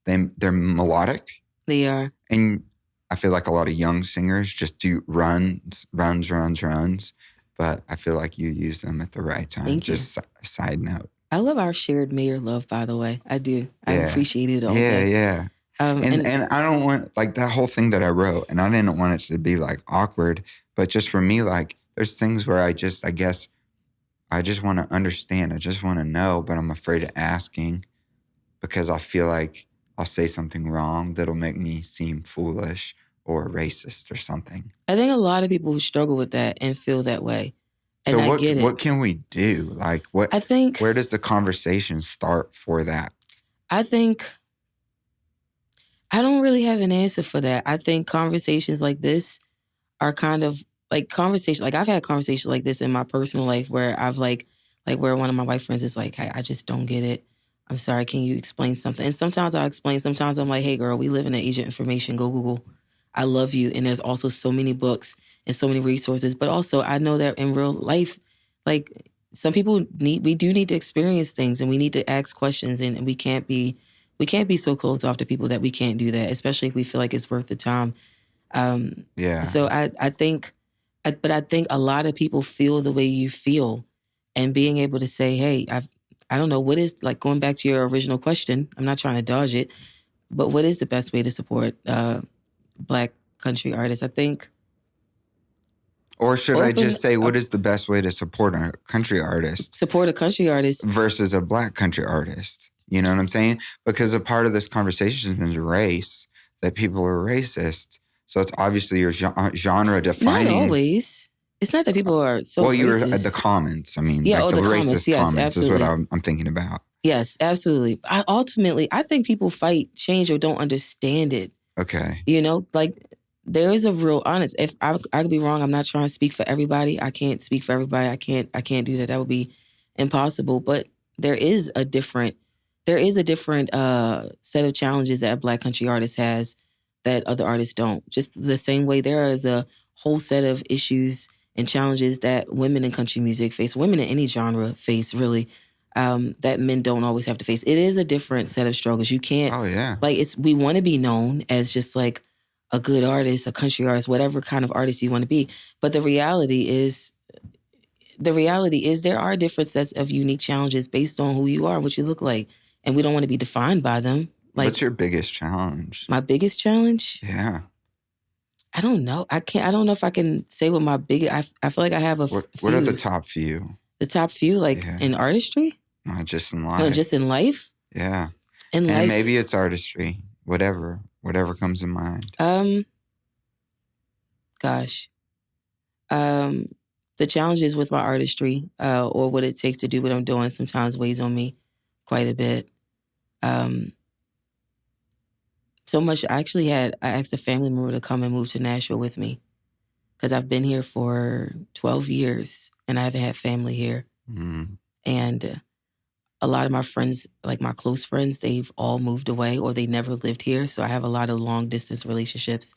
they're melodic. They are. And I feel like a lot of young singers just do runs. But I feel like you use them at the right time. Thank just you. A side note. I love our shared Mayer love, by the way. I do. I appreciate it all. Yeah. And I don't want, like, that whole thing that I wrote, and I didn't want it to be, like, awkward, but just for me, like, there's things where I just want to understand. I just want to know, but I'm afraid of asking because I feel like I'll say something wrong that'll make me seem foolish or racist or something. I think a lot of people struggle with that and feel that way. And so I get it. What can we do? Like, where does the conversation start for that? I think I don't really have an answer for that. I think conversations like this are kind of like conversations. Like I've had conversations like this in my personal life where I've like where one of my white friends is like, hey, I just don't get it. I'm sorry, can you explain something? And sometimes I'll explain. Sometimes I'm like, hey, girl, we live in an age of information. Go Google. I love you. And there's also so many books and so many resources. But also I know that in real life, like some people we do need to experience things and we need to ask questions and we can't be We can't be so closed off to people that we can't do that, especially if we feel like it's worth the time. Yeah. So I think a lot of people feel the way you feel, and being able to say, hey, I don't know, what is, like, going back to your original question, I'm not trying to dodge it, but what is the best way to support Black country artists? I think. Or should I just say, what is the best way to support a country artist? Support a country artist. Versus a Black country artist. You know what I'm saying? Because a part of this conversation has been race, that people are racist. So it's obviously your genre defining. Not always. It's not that people are so well, you were racist. at the comments. I mean, yeah, like the comments. racist Yes, comments absolutely. is what I'm thinking about. Yes, absolutely. I think people fight change or don't understand it. Okay. You know, like, there is a real honest. If I could be wrong, I'm not trying to speak for everybody. I can't speak for everybody. I can't do that. That would be impossible. But there is a different set of challenges that a Black country artist has that other artists don't. Just the same way there is a whole set of issues and challenges that women in country music face, women in any genre face, really, that men don't always have to face. It is a different set of struggles. You can't. Oh yeah. Like, we want to be known as just like a good artist, a country artist, whatever kind of artist you want to be. But the reality is there are different sets of unique challenges based on who you are, what you look like. And we don't want to be defined by them. Like, what's your biggest challenge? My biggest challenge? Yeah. I don't know. I don't know if I can say what my biggest, I feel like I have a few. What are the top few? The top few, like, in artistry? No, just in life. No, just in life? Yeah. In life. And maybe it's artistry. Whatever comes in mind. Gosh. The challenges with my artistry, or what it takes to do what I'm doing, sometimes weighs on me quite a bit. So much. I asked a family member to come and move to Nashville with me, because I've been here for 12 years and I haven't had family here. Mm. And a lot of my friends, like my close friends, they've all moved away or they never lived here. So I have a lot of long distance relationships,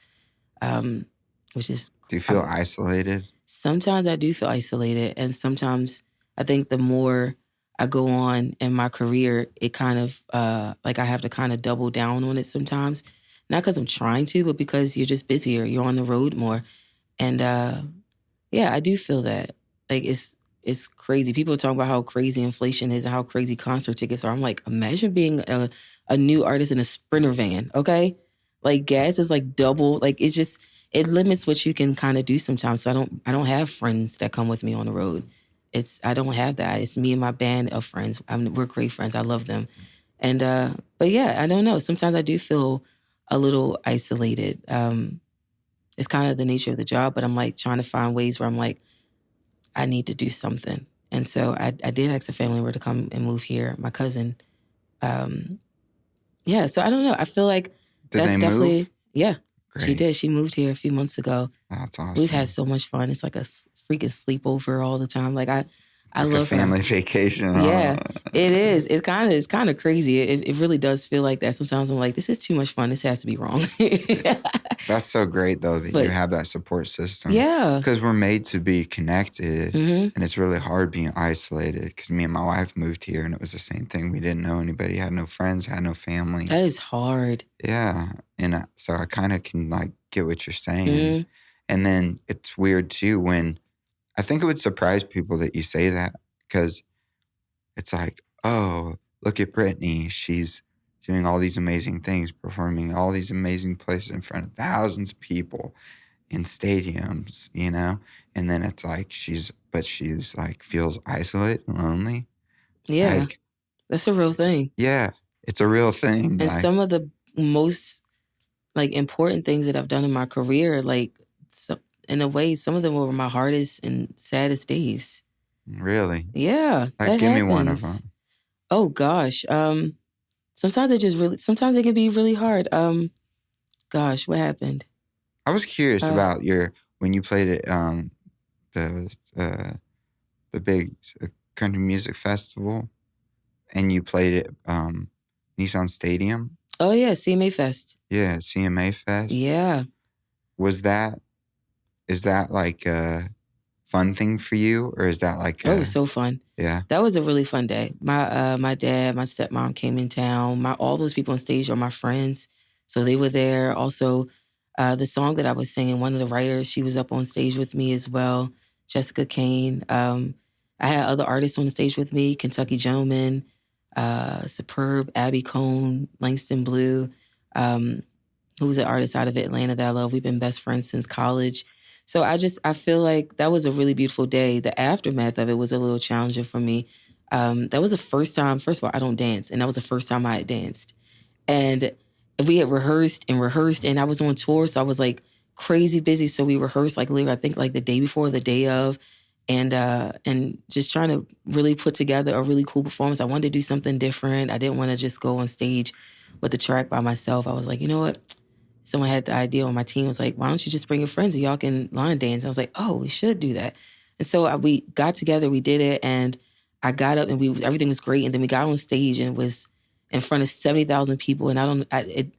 which is. Do you feel isolated? Sometimes I do feel isolated. And sometimes I think the more I go on in my career, it kind of, like, I have to kind of double down on it sometimes. Not because I'm trying to, but because you're just busier. You're on the road more. And yeah, I do feel that. Like, it's crazy. People are talking about how crazy inflation is and how crazy concert tickets are. I'm like, imagine being a new artist in a Sprinter van, okay? Like, gas is like double. Like, it limits what you can kind of do sometimes. So I don't have friends that come with me on the road. I don't have that. It's me and my band of friends. We're great friends. I love them. And but yeah, I don't know. Sometimes I do feel a little isolated. It's kind of the nature of the job, but I'm like trying to find ways where I'm like, I need to do something. And so I did ask a family member to come and move here, my cousin. Yeah, so I don't know. I feel like that's definitely move? Yeah. Great. She did. She moved here a few months ago. That's awesome. We've had so much fun. It's like a freaking sleepover all the time. Like, I love her. A family vacation. Yeah, it is. It's kind of crazy. It really does feel like that. Sometimes I'm like, this is too much fun. This has to be wrong. That's so great, though, that you have that support system. Yeah. Because we're made to be connected, mm-hmm. and it's really hard being isolated. Because me and my wife moved here, and it was the same thing. We didn't know anybody, had no friends, had no family. That is hard. Yeah. And so I kind of can, like, get what you're saying. Mm-hmm. And then it's weird, too, when I think it would surprise people that you say that, because it's like, oh, look at Brittney. She's doing all these amazing things, performing all these amazing places in front of thousands of people in stadiums, you know? And then it's like she's like feels isolated and lonely. Yeah. Like, that's a real thing. Yeah. It's a real thing. And some of the most, like, important things that I've done in my career, like, so, in a way, some of them were my hardest and saddest days. Really? Yeah. Like, give me one of them. Oh gosh. Sometimes it can be really hard. Gosh, what happened? I was curious about when you played at the big country music festival, and you played at Nissan Stadium. Oh yeah, CMA Fest. Yeah, CMA Fest. Yeah. Is that like fun thing for you, or is that like it was so fun. Yeah. That was a really fun day. My dad, my stepmom came in town. All those people on stage are my friends, so they were there. Also, the song that I was singing, one of the writers, she was up on stage with me as well. Jessica Kane. I had other artists on the stage with me: Kentucky Gentleman, Superb, Abby Cone, Langston Blue, who's an artist out of Atlanta that I love. We've been best friends since college. So I feel like that was a really beautiful day. The aftermath of it was a little challenging for me. That was the first time, first of all, I don't dance. And that was the first time I had danced. And we had rehearsed, and I was on tour. So I was like crazy busy. So we rehearsed like literally, I think like the day before, the day of, and just trying to really put together a really cool performance. I wanted to do something different. I didn't want to just go on stage with the track by myself. I was like, you know what? Someone had the idea on my team, was like, why don't you just bring your friends and y'all can line dance? I was like, oh, we should do that. And so we got together, we did it, and I got up and everything was great. And then we got on stage and it was in front of 70,000 people. And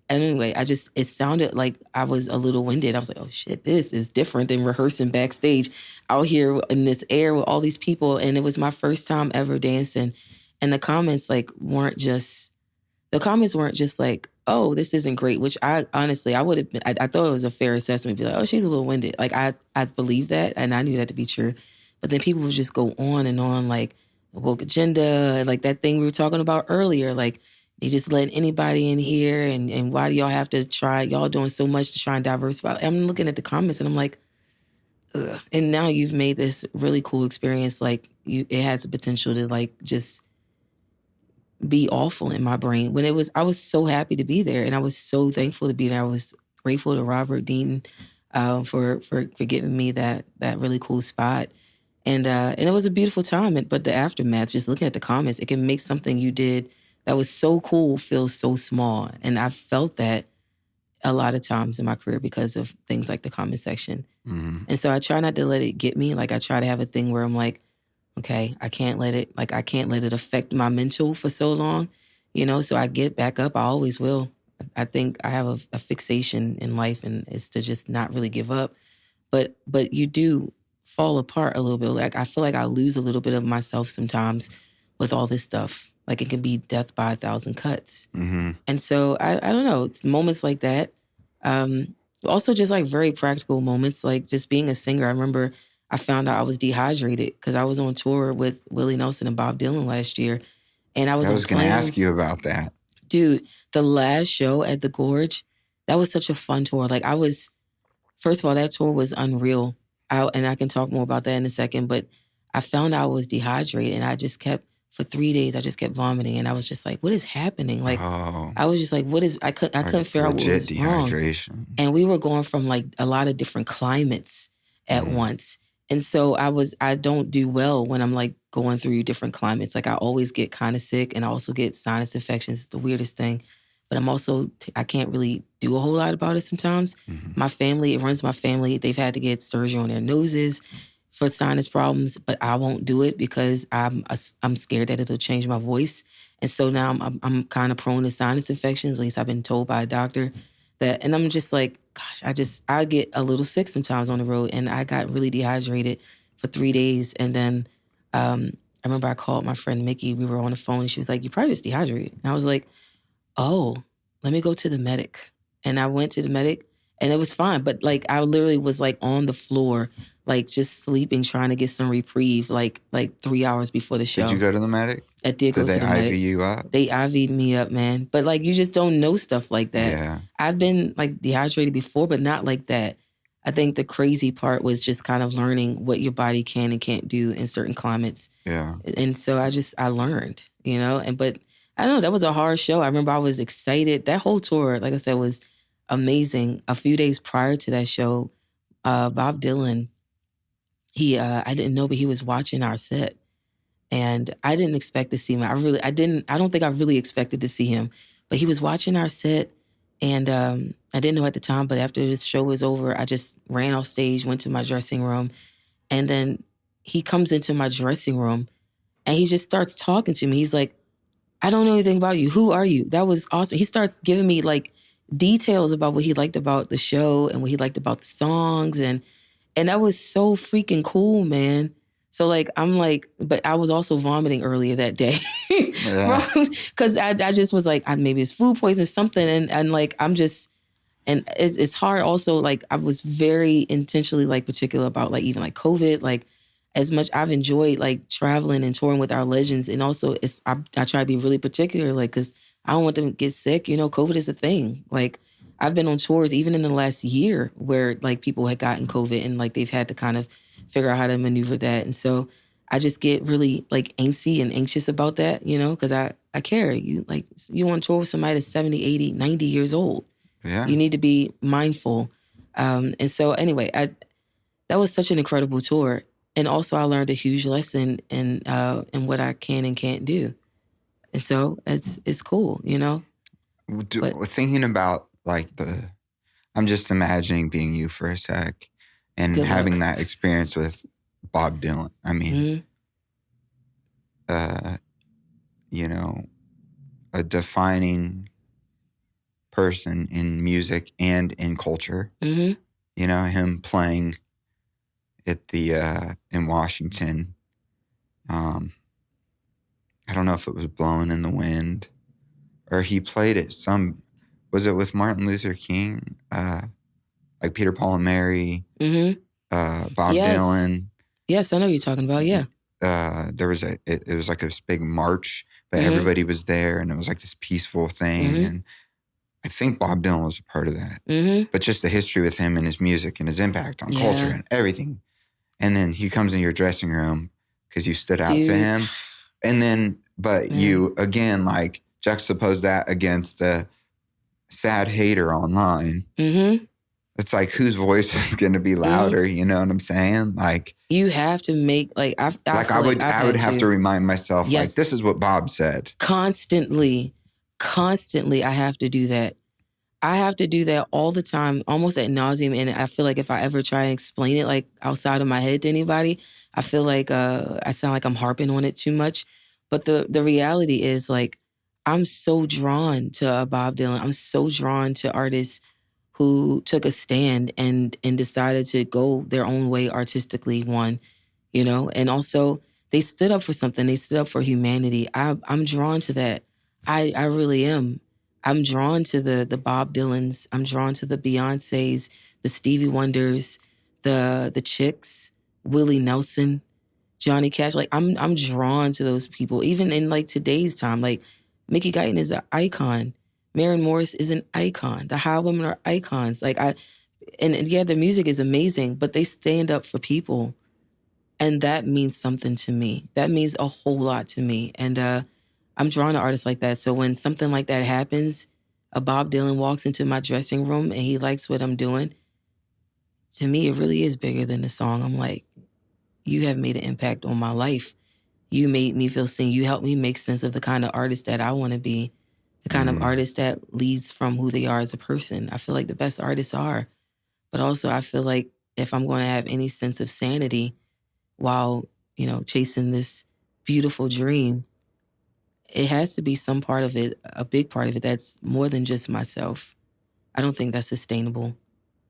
anyway, it sounded like I was a little winded. I was like, oh shit, this is different than rehearsing backstage out here in this air with all these people. And it was my first time ever dancing. And the comments weren't just like, oh, this isn't great, which I honestly, I thought it was a fair assessment. Be like, oh, she's a little winded. Like I believe that, and I knew that to be true. But then people would just go on and on, like the woke agenda, like that thing we were talking about earlier, like they just letting anybody in here, and why do y'all have to try? Y'all doing so much to try and diversify. I'm looking at the comments and I'm like, ugh. And now you've made this really cool experience. Like it has the potential to like just be awful in my brain. I was so happy to be there, and I was so thankful to be there. I was grateful to Robert Deaton for giving me that really cool spot, and it was a beautiful time. But the aftermath, just looking at the comments, it can make something you did that was so cool feel so small, and I felt that a lot of times in my career because of things like the comment section. Mm-hmm. And so I try not to let it get me. Like I try to have a thing where I'm like, okay, I can't let it affect my mental for so long, so I get back up. I always will. I think I have a fixation in life, and it's to just not really give up. But you do fall apart a little bit. Like I feel like I lose a little bit of myself sometimes with all this stuff. Like it can be death by 1,000 cuts. Mm-hmm. And so I don't know. It's moments like that. Also just like very practical moments, like just being a singer. I remember I found out I was dehydrated because I was on tour with Willie Nelson and Bob Dylan last year. And I was going to ask you about that. Dude, the last show at the Gorge, that was such a fun tour. Like first of all, that tour was unreal. And I can talk more about that in a second, but I found out I was dehydrated, and for 3 days, I just kept vomiting. And I was just like, what is happening? Like, I was just like, I couldn't figure out what was dehydration. Wrong. And we were going from like a lot of different climates at once. And so I don't do well when I'm like going through different climates. Like I always get kind of sick, and I also get sinus infections. It's the weirdest thing. But I'm also, I can't really do a whole lot about it sometimes. Mm-hmm. My family, it runs my family. They've had to get surgery on their noses for sinus problems, but I won't do it because I'm scared that it'll change my voice. And so now I'm kind of prone to sinus infections. At least I've been told by a doctor. And I'm just like, gosh, I get a little sick sometimes on the road, and I got really dehydrated for 3 days. And then I remember I called my friend Mickey. We were on the phone, and she was like, "You probably just dehydrated." And I was like, "Oh, let me go to the medic." And I went to the medic, and it was fine. But like I literally was like on the floor, like just sleeping, trying to get some reprieve, like 3 hours before the show. Did you go to the medic? I did go to the medic. Did they IV you up? They IV'd me up, man. But like you just don't know stuff like that. Yeah. I've been like dehydrated before, but not like that. I think the crazy part was just kind of learning what your body can and can't do in certain climates. Yeah. And so I learned, but I don't know, that was a hard show. I remember I was excited. That whole tour, like I said, was amazing. A few days prior to that show, Bob Dylan, I didn't know, but he was watching our set, and I didn't expect to see him. I don't think I really expected to see him, but he was watching our set, and I didn't know at the time, but after this show was over, I just ran off stage, went to my dressing room, and then he comes into my dressing room, and he just starts talking to me. He's like, "I don't know anything about you. Who are you?" That was awesome. He starts giving me like details about what he liked about the show and what he liked about the songs, and And that was so freaking cool, man. So like, I'm like, but I was also vomiting earlier that day. Yeah. Because I just was like, maybe it's food poisoning, something. And like, I'm just, and it's hard also, like, I was very intentionally like particular about like even like COVID, like as much I've enjoyed like traveling and touring with our legends. And also I try to be really particular, like, because I don't want them to get sick. You know, COVID is a thing. Like, I've been on tours even in the last year where like people had gotten COVID and like they've had to kind of figure out how to maneuver that. And so I just get really like angsty and anxious about that, you know, because I care. You on tour with somebody that's 70, 80, 90 years old. Yeah. You need to be mindful. And so anyway, that was such an incredible tour. And also I learned a huge lesson in what I can and can't do. And so it's cool, you know? Thinking about like I'm just imagining being you for a sec and having that experience with Bob Dylan. I mean, you know, a defining person in music and in culture. Mm-hmm. You know, him playing at the in Washington. I don't know if it was Blowing in the Wind, or he played at was it with Martin Luther King? Like Peter, Paul and Mary, Bob Dylan. Yes, I know what you're talking about, yeah. There was it was like this big march, but everybody was there and it was like this peaceful thing. And I think Bob Dylan was a part of that. But just the history with him and his music and his impact on culture and everything. And then he comes in your dressing room because you stood out to him. And then, you, again, like juxtapose that against the sad hater online. It's like, whose voice is going to be louder? You know what I'm saying? Like, you have to make I would have to remind myself, like, this is what Bob said. Constantly, I have to do that. I have to do that all the time, almost ad nauseum. And I feel like if I ever try and explain it like outside of my head to anybody, I feel like I sound like I'm harping on it too much. But the reality is, like, I'm so drawn to Bob Dylan. I'm so drawn to artists who took a stand and decided to go their own way artistically, one, you know, and also they stood up for something. They stood up for humanity. I'm drawn to that. I really am. I'm drawn to the Bob Dylans. I'm drawn to the Beyoncés, the Stevie Wonders, the Chicks, Willie Nelson, Johnny Cash. Like, I'm drawn to those people. Even in like today's time, like Mickey Guyton is an icon. Maren Morris is an icon. The Highwomen are icons. Like, and yeah, the music is amazing, but they stand up for people. And that means something to me. That means a whole lot to me. And I'm drawn to artists like that. So when something like that happens, a Bob Dylan walks into my dressing room and he likes what I'm doing, to me, it really is bigger than the song. I'm like, you have made an impact on my life. You made me feel seen. You helped me make sense of the kind of artist that I want to be, the kind of artist that leads from who they are as a person. I feel like the best artists are. But also I feel like if I'm going to have any sense of sanity while, you know, chasing this beautiful dream, it has to be some part of it, a big part of it, that's more than just myself. I don't think that's sustainable.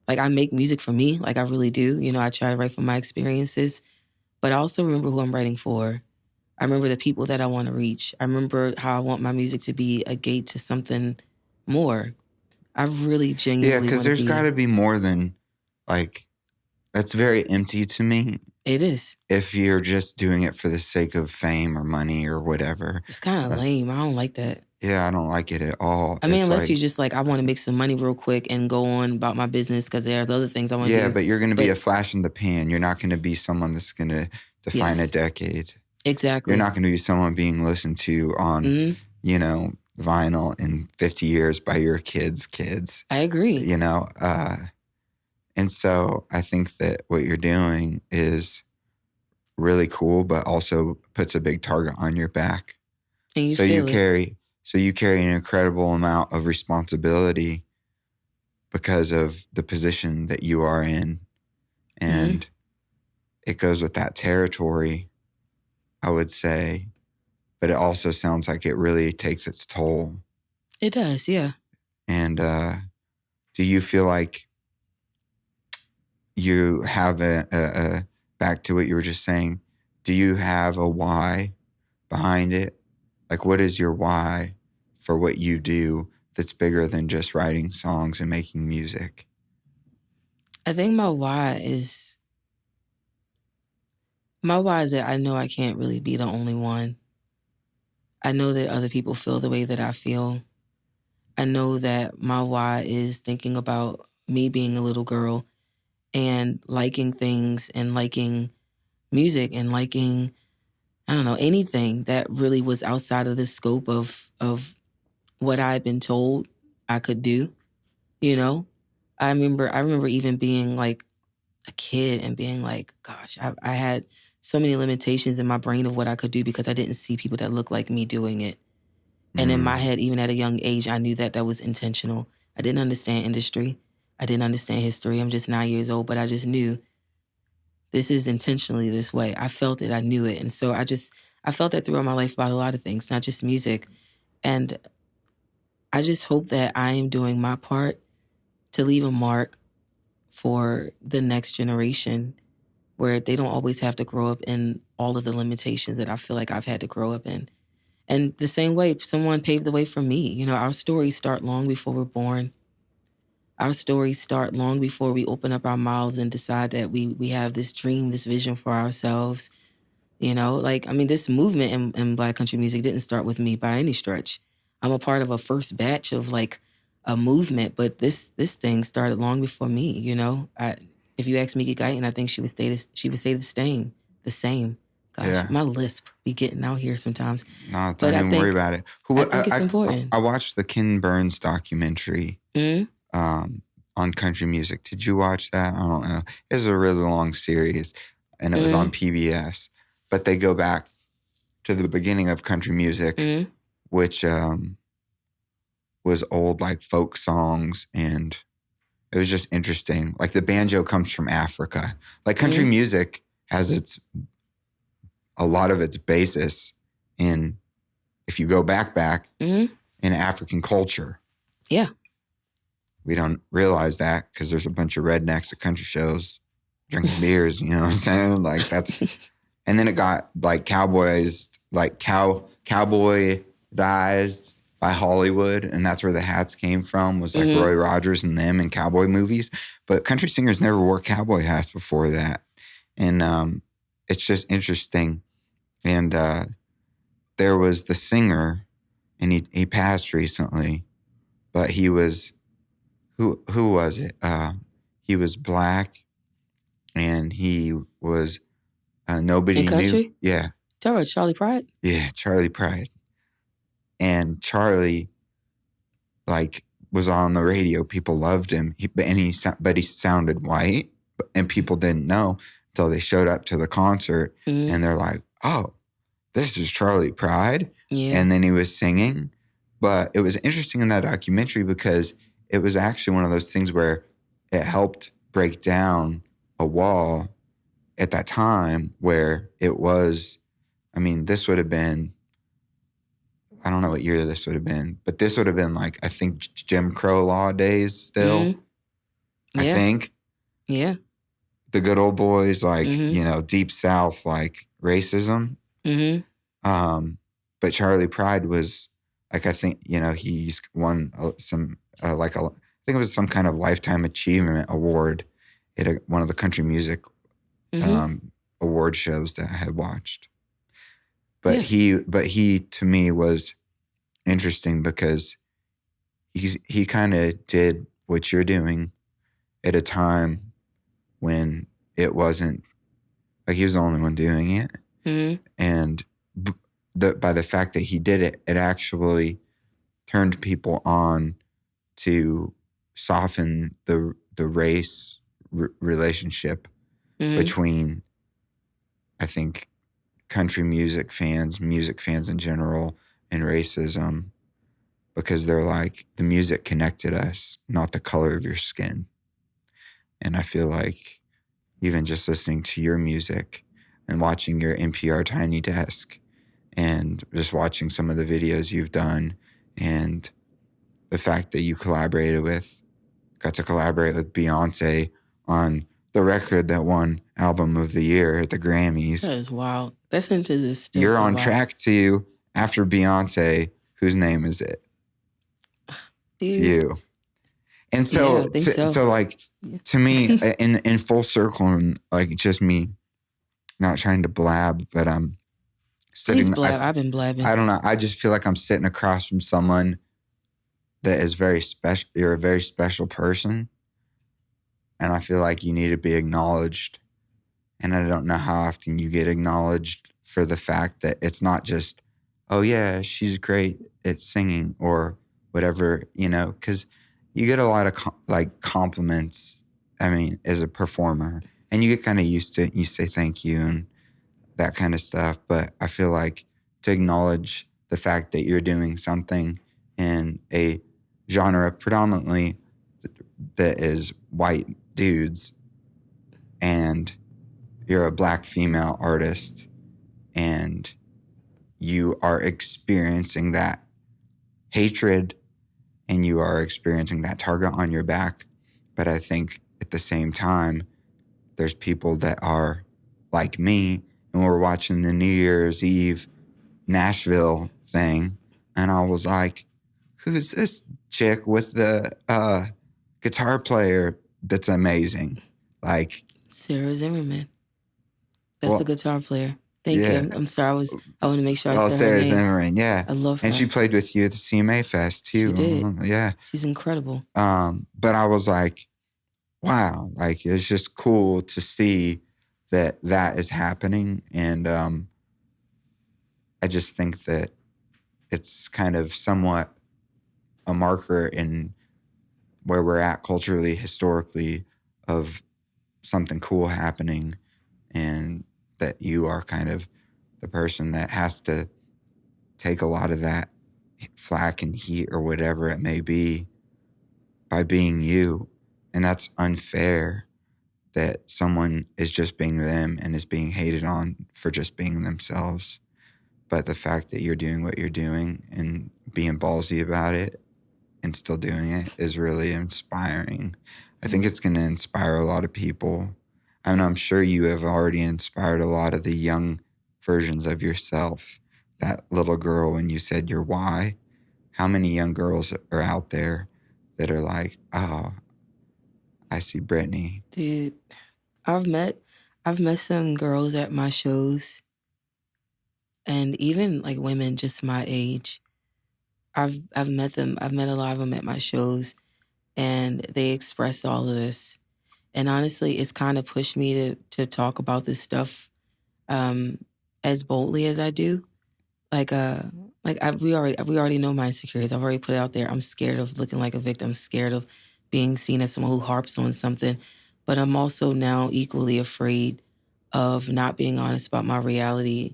Like, I make music for me, like I really do. You know, I try to write from my experiences, but I also remember who I'm writing for. I remember the people that I want to reach. I remember how I want my music to be a gate to something more. I really genuinely want to be. Yeah, because there's got to be more than, like, that's very empty to me. It is. If you're just doing it for the sake of fame or money or whatever. It's kind of lame. I don't like that. Yeah, I don't like it at all. I mean, unless you just like, I want to make some money real quick and go on about my business because there's other things I want to do. Yeah, but you're going to be a flash in the pan. You're not going to be someone that's going to define a decade. Exactly. You're not going to be someone being listened to on, you know, vinyl in 50 years by your kids' kids. I agree. You know, and so I think that what you're doing is really cool, but also puts a big target on your back. And you carry an incredible amount of responsibility because of the position that you are in. And it goes with that territory, I would say. But it also sounds like it really takes its toll. It does, yeah. And do you feel like you have a back to what you were just saying, do you have a why behind it? Like, what is your why for what you do that's bigger than just writing songs and making music? I think my why is that I know I can't really be the only one. I know that other people feel the way that I feel. I know that my why is thinking about me being a little girl and liking things and liking music and liking, I don't know, anything that really was outside of the scope of what I had been told I could do, you know? I remember even being like a kid and being like, gosh, I had so many limitations in my brain of what I could do because I didn't see people that looked like me doing it. And in my head, even at a young age, I knew that was intentional. I didn't understand industry. I didn't understand history. I'm just 9 years old, but I just knew this is intentionally this way. I felt it. I knew it. And so I felt that throughout my life about a lot of things, not just music. And I just hope that I am doing my part to leave a mark for the next generation where they don't always have to grow up in all of the limitations that I feel like I've had to grow up in. And the same way, someone paved the way for me. You know, our stories start long before we're born. Our stories start long before we open up our mouths and decide that we have this dream, this vision for ourselves. You know, like, I mean, this movement in Black country music didn't start with me by any stretch. I'm a part of a first batch of like a movement, but this thing started long before me, you know? If you ask Miki Guyton, I think she would say the same. Gosh, Yeah. my lisp be getting out here sometimes. No, don't even worry about it. I think it's important. I watched the Ken Burns documentary on country music. Did you watch that? I don't know. It was a really long series, and it was on PBS. But they go back to the beginning of country music, which was old like folk songs, and it was just interesting. Like the banjo comes from Africa. Like country music has a lot of its basis in, if you go back in African culture. Yeah. We don't realize that because there's a bunch of rednecks at country shows drinking beers, you know what I'm saying? Like that's, and then it got like cowboyized by Hollywood, and that's where the hats came from, was like Roy Rogers and them in cowboy movies. But country singers never wore cowboy hats before that. And it's just interesting. And there was the singer, and he passed recently, but he was, who was it? He was Black, and he was nobody in country? knew. Yeah. Talk about Charlie Pride? Yeah, Charlie Pride. And Charlie, like, was on the radio. People loved him. But he sounded white, and people didn't know until they showed up to the concert, and they're like, "Oh, this is Charlie Pride." Yeah. And then he was singing. But it was interesting in that documentary because it was actually one of those things where it helped break down a wall at that time where it was, I mean, this would have been, I don't know what year this would have been, but this would have been like, I think Jim Crow law days still. Yeah. I think. Yeah. The good old boys, like, you know, deep South, like racism. But Charlie Pride was like, I think, you know, he's won some, I think it was some kind of lifetime achievement award at one of the country music award shows that I had watched. But he to me was interesting because he kind of did what you're doing at a time when it wasn't, like, he was the only one doing it. And by the fact that he did it, it actually turned people on to soften the race relationship between, I think, country music fans in general, and racism, because they're like, the music connected us, not the color of your skin. And I feel like even just listening to your music and watching your NPR Tiny Desk and just watching some of the videos you've done, and the fact that you got to collaborate with Beyoncé on the record that won Album of the Year at the Grammys. That is wild. That sentence is still You're so on wild. track to, after Beyonce, whose name is it? It's Dude. you. And so, Yeah, I think so. like, to me, in full circle, and like just me not trying to blab, but I'm sitting. Please blab. I've been blabbing. I don't know. I just feel like I'm sitting across from someone that is very special. You're a very special person. And I feel like you need to be acknowledged. And I don't know how often you get acknowledged for the fact that it's not just, oh, yeah, she's great at singing or whatever, you know, because you get a lot of compliments, I mean, as a performer. And you get kind of used to it. You say thank you and that kind of stuff. But I feel like to acknowledge the fact that you're doing something in a genre predominantly that is white dudes and you're a Black female artist and you are experiencing that hatred and you are experiencing that target on your back. But I think at the same time, there's people that are like me and we're watching the New Year's Eve Nashville thing. And I was like, who's this chick with the guitar player that's amazing? Like Sarah Zimmerman. That's the guitar player. Thank you. I'm sorry. I want to make sure I said her Sarah name. Zimmerman, yeah. I love her. And she played with you at the CMA Fest too. She did. Yeah. She's incredible. But I was like, wow, like it's just cool to see that is happening. And I just think that it's kind of somewhat a marker in where we're at culturally, historically, of something cool happening, and that you are kind of the person that has to take a lot of that flack and heat or whatever it may be by being you. And that's unfair that someone is just being them and is being hated on for just being themselves. But the fact that you're doing what you're doing and being ballsy about it and still doing it is really inspiring. I think it's going to inspire a lot of people. And I'm sure you have already inspired a lot of the young versions of yourself. That little girl, when you said your why, how many young girls are out there that are like, oh, I see Brittney. Dude, I've met some girls at my shows, and even like women just my age. I've met them. I've met a lot of them at my shows, and they express all of this. And honestly, it's kind of pushed me to talk about this stuff as boldly as I do. We already know my insecurities. I've already put it out there. I'm scared of looking like a victim. I'm scared of being seen as someone who harps on something. But I'm also now equally afraid of not being honest about my reality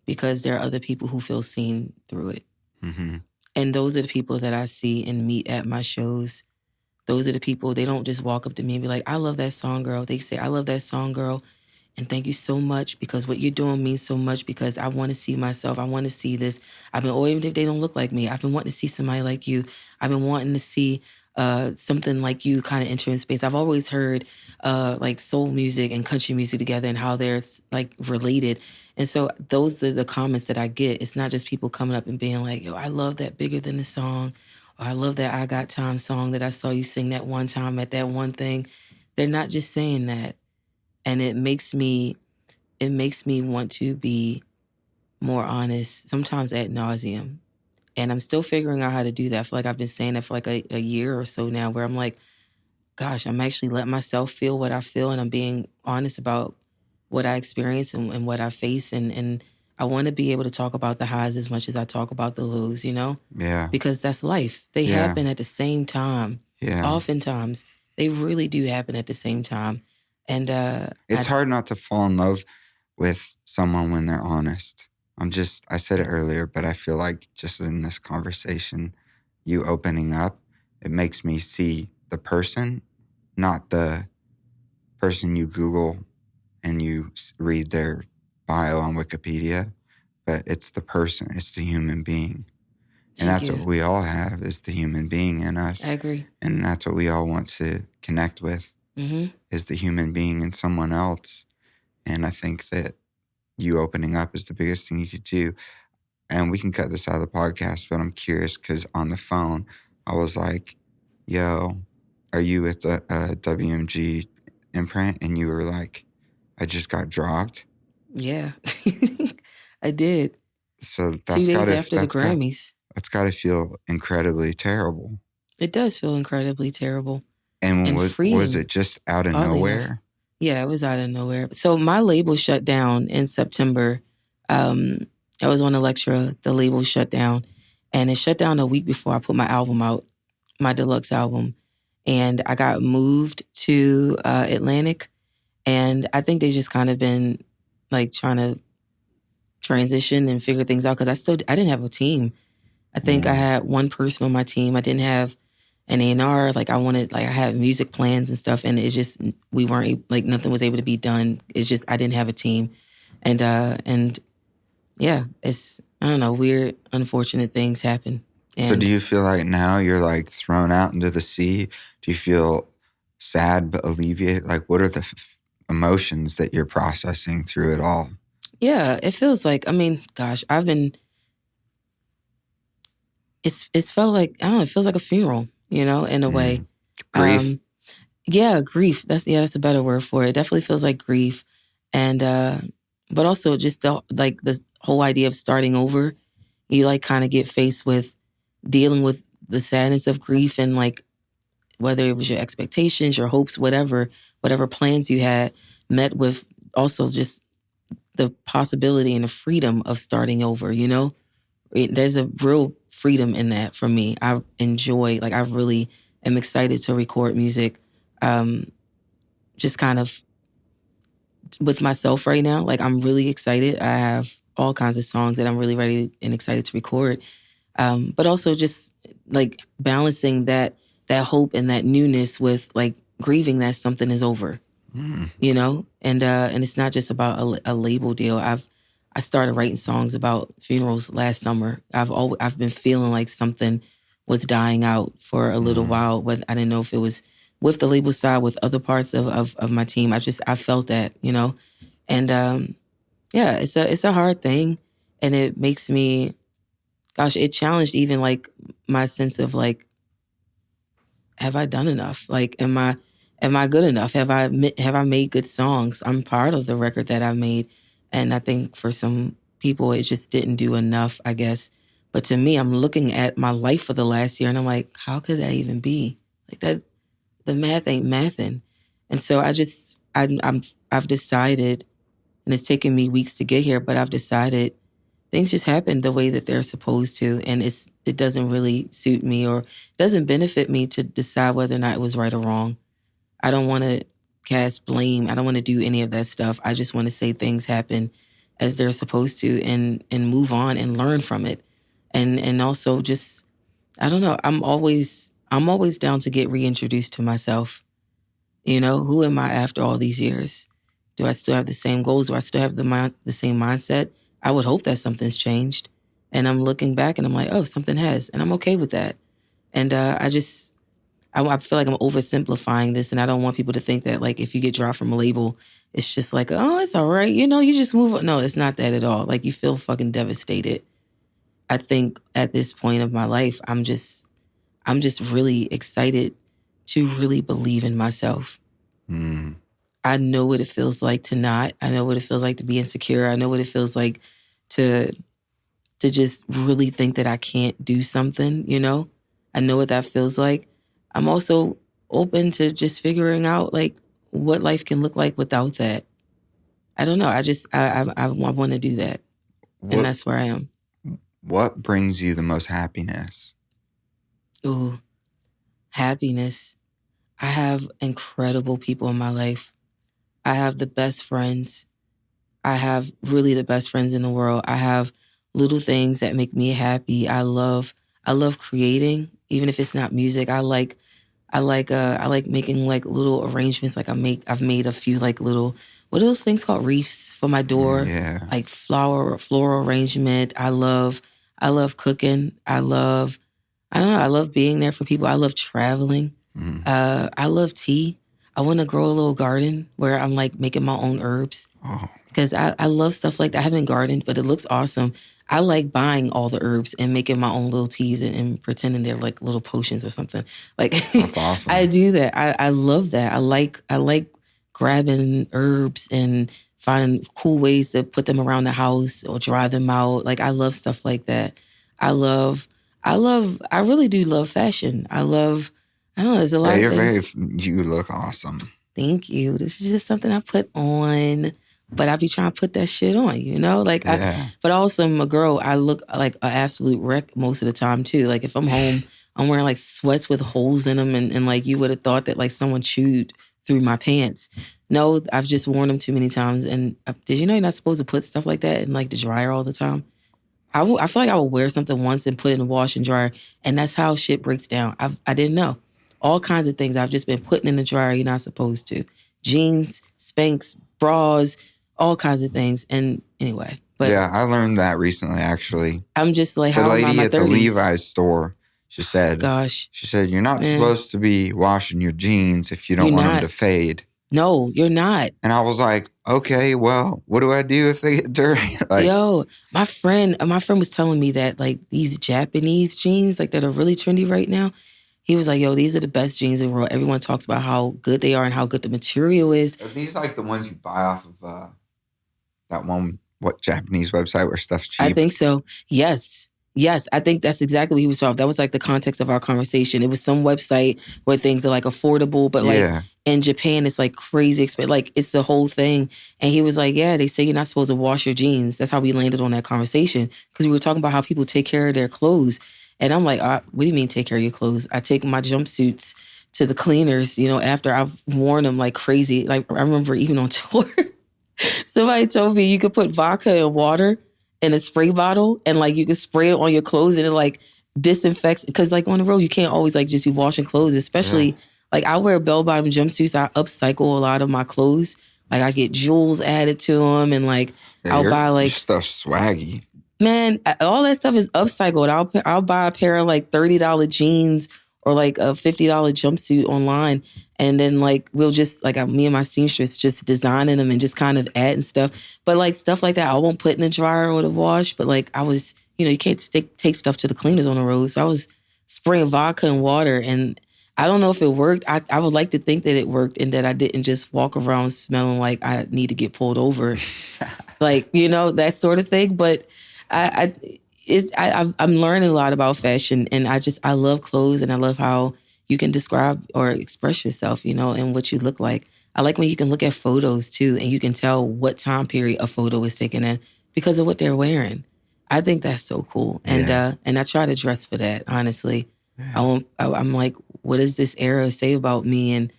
because there are other people who feel seen through it. Mm-hmm. And those are the people that I see and meet at my shows. Those are the people, they don't just walk up to me and be like, I love that song, girl. They say, I love that song, girl. And thank you so much because what you're doing means so much because I want to see myself. I want to see this. Or even if they don't look like me, I've been wanting to see somebody like you. I've been wanting to see something like you kind of enter in space. I've always heard like soul music and country music together and how they're like related. And so those are the comments that I get. It's not just people coming up and being like, yo, I love that Bigger Than the song. Or I love that I Got Time song that I saw you sing that one time at that one thing. They're not just saying that. And it makes me want to be more honest, sometimes ad nauseum. And I'm still figuring out how to do that. I feel like I've been saying that for like a year or so now where I'm like, gosh, I'm actually letting myself feel what I feel and I'm being honest about what I experience and what I face. And I want to be able to talk about the highs as much as I talk about the lows, you know? Yeah. Because that's life. They happen at the same time. Yeah. Oftentimes, they really do happen at the same time. And it's hard not to fall in love with someone when they're honest. I said it earlier, but I feel like just in this conversation, you opening up, it makes me see the person, not the person you Google and you read their bio on Wikipedia, but it's the person, it's the human being. And that's what we all have is the human being in us. I agree. And that's what we all want to connect with. is the human being in someone else. And I think that you opening up is the biggest thing you could do. And we can cut this out of the podcast, but I'm curious because on the phone, I was like, yo, are you with the WMG imprint? And you were like, I just got dropped. Yeah, I did. So 2 that's days gotta, after the Grammys. That's got to feel incredibly terrible. It does feel incredibly terrible. And was it just out of nowhere? Enough. Yeah, it was out of nowhere. So my label shut down in September. I was on Elektra. The label shut down. And it shut down a week before I put my album out, my deluxe album. And I got moved to Atlantic. And I think they just kind of been like trying to transition and figure things out because I didn't have a team. I think I had one person on my team. I didn't have an A&R. Like I had music plans and stuff, and it's just we weren't like nothing was able to be done. It's just I didn't have a team, and yeah, it's I don't know, weird, unfortunate things happen. And so do you feel like now you're like thrown out into the sea? Do you feel sad but alleviated? Like what are the emotions that you're processing through it all? Yeah, it feels like gosh, It's felt like I don't know. It feels like a funeral, in a way. Grief. Yeah, grief. That's a better word for it. It definitely feels like grief, and but also just the whole idea of starting over. You like kind of get faced with dealing with the sadness of grief and like whether it was your expectations, your hopes, whatever plans you had, met with also just the possibility and the freedom of starting over. There's a real freedom in that for me. I enjoy, I really am excited to record music, just kind of with myself right now. Like, I'm really excited. I have all kinds of songs that I'm really ready and excited to record. But also just, like, balancing that hope and that newness with, like, grieving that something is over, And it's not just about a label deal. I started writing songs about funerals last summer. I've been feeling like something was dying out for a little while, but I didn't know if it was with the label side, with other parts of my team. I felt that, and it's a hard thing, and it makes me, gosh, it challenged even like my sense of like, have I done enough? Like, am I good enough? Have I made good songs? I'm proud of the record that I made. And I think for some people, it just didn't do enough, I guess. But to me, I'm looking at my life for the last year and I'm like, how could that even be? Like that, the math ain't mathing. And so I've decided, and it's taken me weeks to get here, but I've decided things just happen the way that they're supposed to. And it doesn't really suit me or doesn't benefit me to decide whether or not it was right or wrong. I don't want to cast blame. I don't want to do any of that stuff. I just want to say things happen as they're supposed to and move on and learn from it. And also just, I don't know, I'm always down to get reintroduced to myself. Who am I after all these years? Do I still have the same goals? Do I still have the same mindset? I would hope that something's changed. And I'm looking back and I'm like, oh, something has. And I'm okay with that. And I feel like I'm oversimplifying this, and I don't want people to think that, like, if you get dropped from a label, it's just like, oh, it's all right. You just move on. No, it's not that at all. Like, you feel fucking devastated. I think at this point of my life, I'm just really excited to really believe in myself. I know what it feels like to not. I know what it feels like to be insecure. I know what it feels like to just really think that I can't do something, I know what that feels like. I'm also open to just figuring out, like, what life can look like without that. I don't know. I want to do that. And that's where I am. What brings you the most happiness? Ooh, happiness. I have incredible people in my life. I have the best friends. I have really the best friends in the world. I have little things that make me happy. I love creating, even if it's not music. I like making like little arrangements. Like I've made a few like little, what are those things called? Wreaths for my door. Yeah. Like floral arrangement. I love cooking. I love being there for people. I love traveling. I love tea. I want to grow a little garden where I'm like making my own herbs. Oh. Because I love stuff like that. I haven't gardened, but it looks awesome. I like buying all the herbs and making my own little teas and pretending they're like little potions or something. Like That's awesome. I do that. I love that. I like grabbing herbs and finding cool ways to put them around the house or dry them out. Like I love stuff like that. I really do love fashion. I don't know, there's a lot of things. You look awesome. Thank you. This is just something I put on. But I be trying to put that shit on, you know? Like, yeah. But also I'm a girl, I look like an absolute wreck most of the time too. Like if I'm home, I'm wearing like sweats with holes in them and like you would have thought that like someone chewed through my pants. No, I've just worn them too many times. And did you know you're not supposed to put stuff like that in like the dryer all the time? I feel like I would wear something once and put it in the wash and dryer, and that's how shit breaks down. I didn't know. All kinds of things I've just been putting in the dryer you're not supposed to. Jeans, Spanx, bras, all kinds of things. And anyway. But yeah, I learned that recently, actually. I'm just like, how the am I in lady my at the 30s? Levi's store, she said, you're not supposed to be washing your jeans if you don't want them to fade. No, you're not. And I was like, okay, well, what do I do if they get dirty? Like, yo, my friend was telling me that like these Japanese jeans like that are really trendy right now. He was like, yo, these are the best jeans in the world. Everyone talks about how good they are and how good the material is. Are these like the ones you buy off of that one, Japanese website where stuff's cheap? I think so. Yes. I think that's exactly what he was talking about. That was like the context of our conversation. It was some website where things are like affordable, but like in Japan, it's like crazy expensive. Like it's the whole thing. And he was like, yeah, they say you're not supposed to wash your jeans. That's how we landed on that conversation. Because we were talking about how people take care of their clothes. And I'm like, what do you mean take care of your clothes? I take my jumpsuits to the cleaners, you know, after I've worn them like crazy. Like I remember even on tour, somebody told me you could put vodka and water in a spray bottle and like you can spray it on your clothes and it like disinfects. Because like on the road, you can't always like just be washing clothes, especially like I wear bell-bottom jumpsuits. I upcycle a lot of my clothes. Like I get jewels added to them and like I'll buy like... Your stuff's swaggy. Man, all that stuff is upcycled. I'll buy a pair of like $30 jeans or like a $50 jumpsuit online. And then like we'll just like me and my seamstress just designing them and just kind of adding stuff. But like stuff like that I won't put in the dryer or the wash. But like I was, you know, you can't take stuff to the cleaners on the road. So I was spraying vodka and water and I don't know if it worked. I would like to think that it worked and that I didn't just walk around smelling like I need to get pulled over. Like, you know, that sort of thing. But I'm learning a lot about fashion and I love clothes and I love how you can describe or express yourself, you know, and what you look like. I like when you can look at photos too and you can tell what time period a photo is taken in because of what they're wearing. I think that's so cool. And I try to dress for that, honestly. Yeah. I'm like, what does this era say about me? And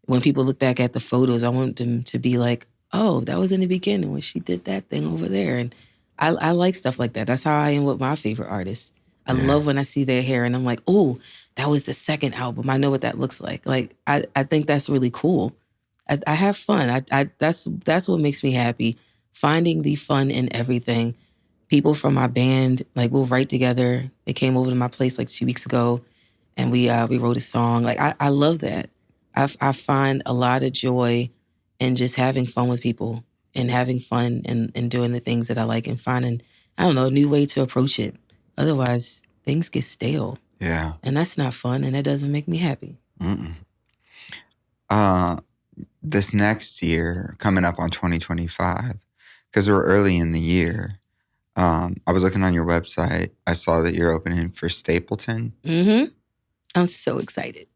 when people look back at the photos, I want them to be like, oh, that was in the beginning when she did that thing over there. And I like stuff like that. That's how I am with my favorite artists. I love when I see their hair and I'm like, oh, that was the second album. I know what that looks like. Like, I think that's really cool. I have fun. That's what makes me happy. Finding the fun in everything. People from my band, like we'll write together. They came over to my place like 2 weeks ago and we wrote a song. Like, I love that. I find a lot of joy in just having fun with people. And having fun and doing the things that I like and finding, I don't know, a new way to approach it. Otherwise, things get stale. Yeah. And that's not fun and that doesn't make me happy. This next year, coming up on 2025, because we're early in the year, I was looking on your website. I saw that you're opening for Stapleton. Mm-hmm. I'm so excited.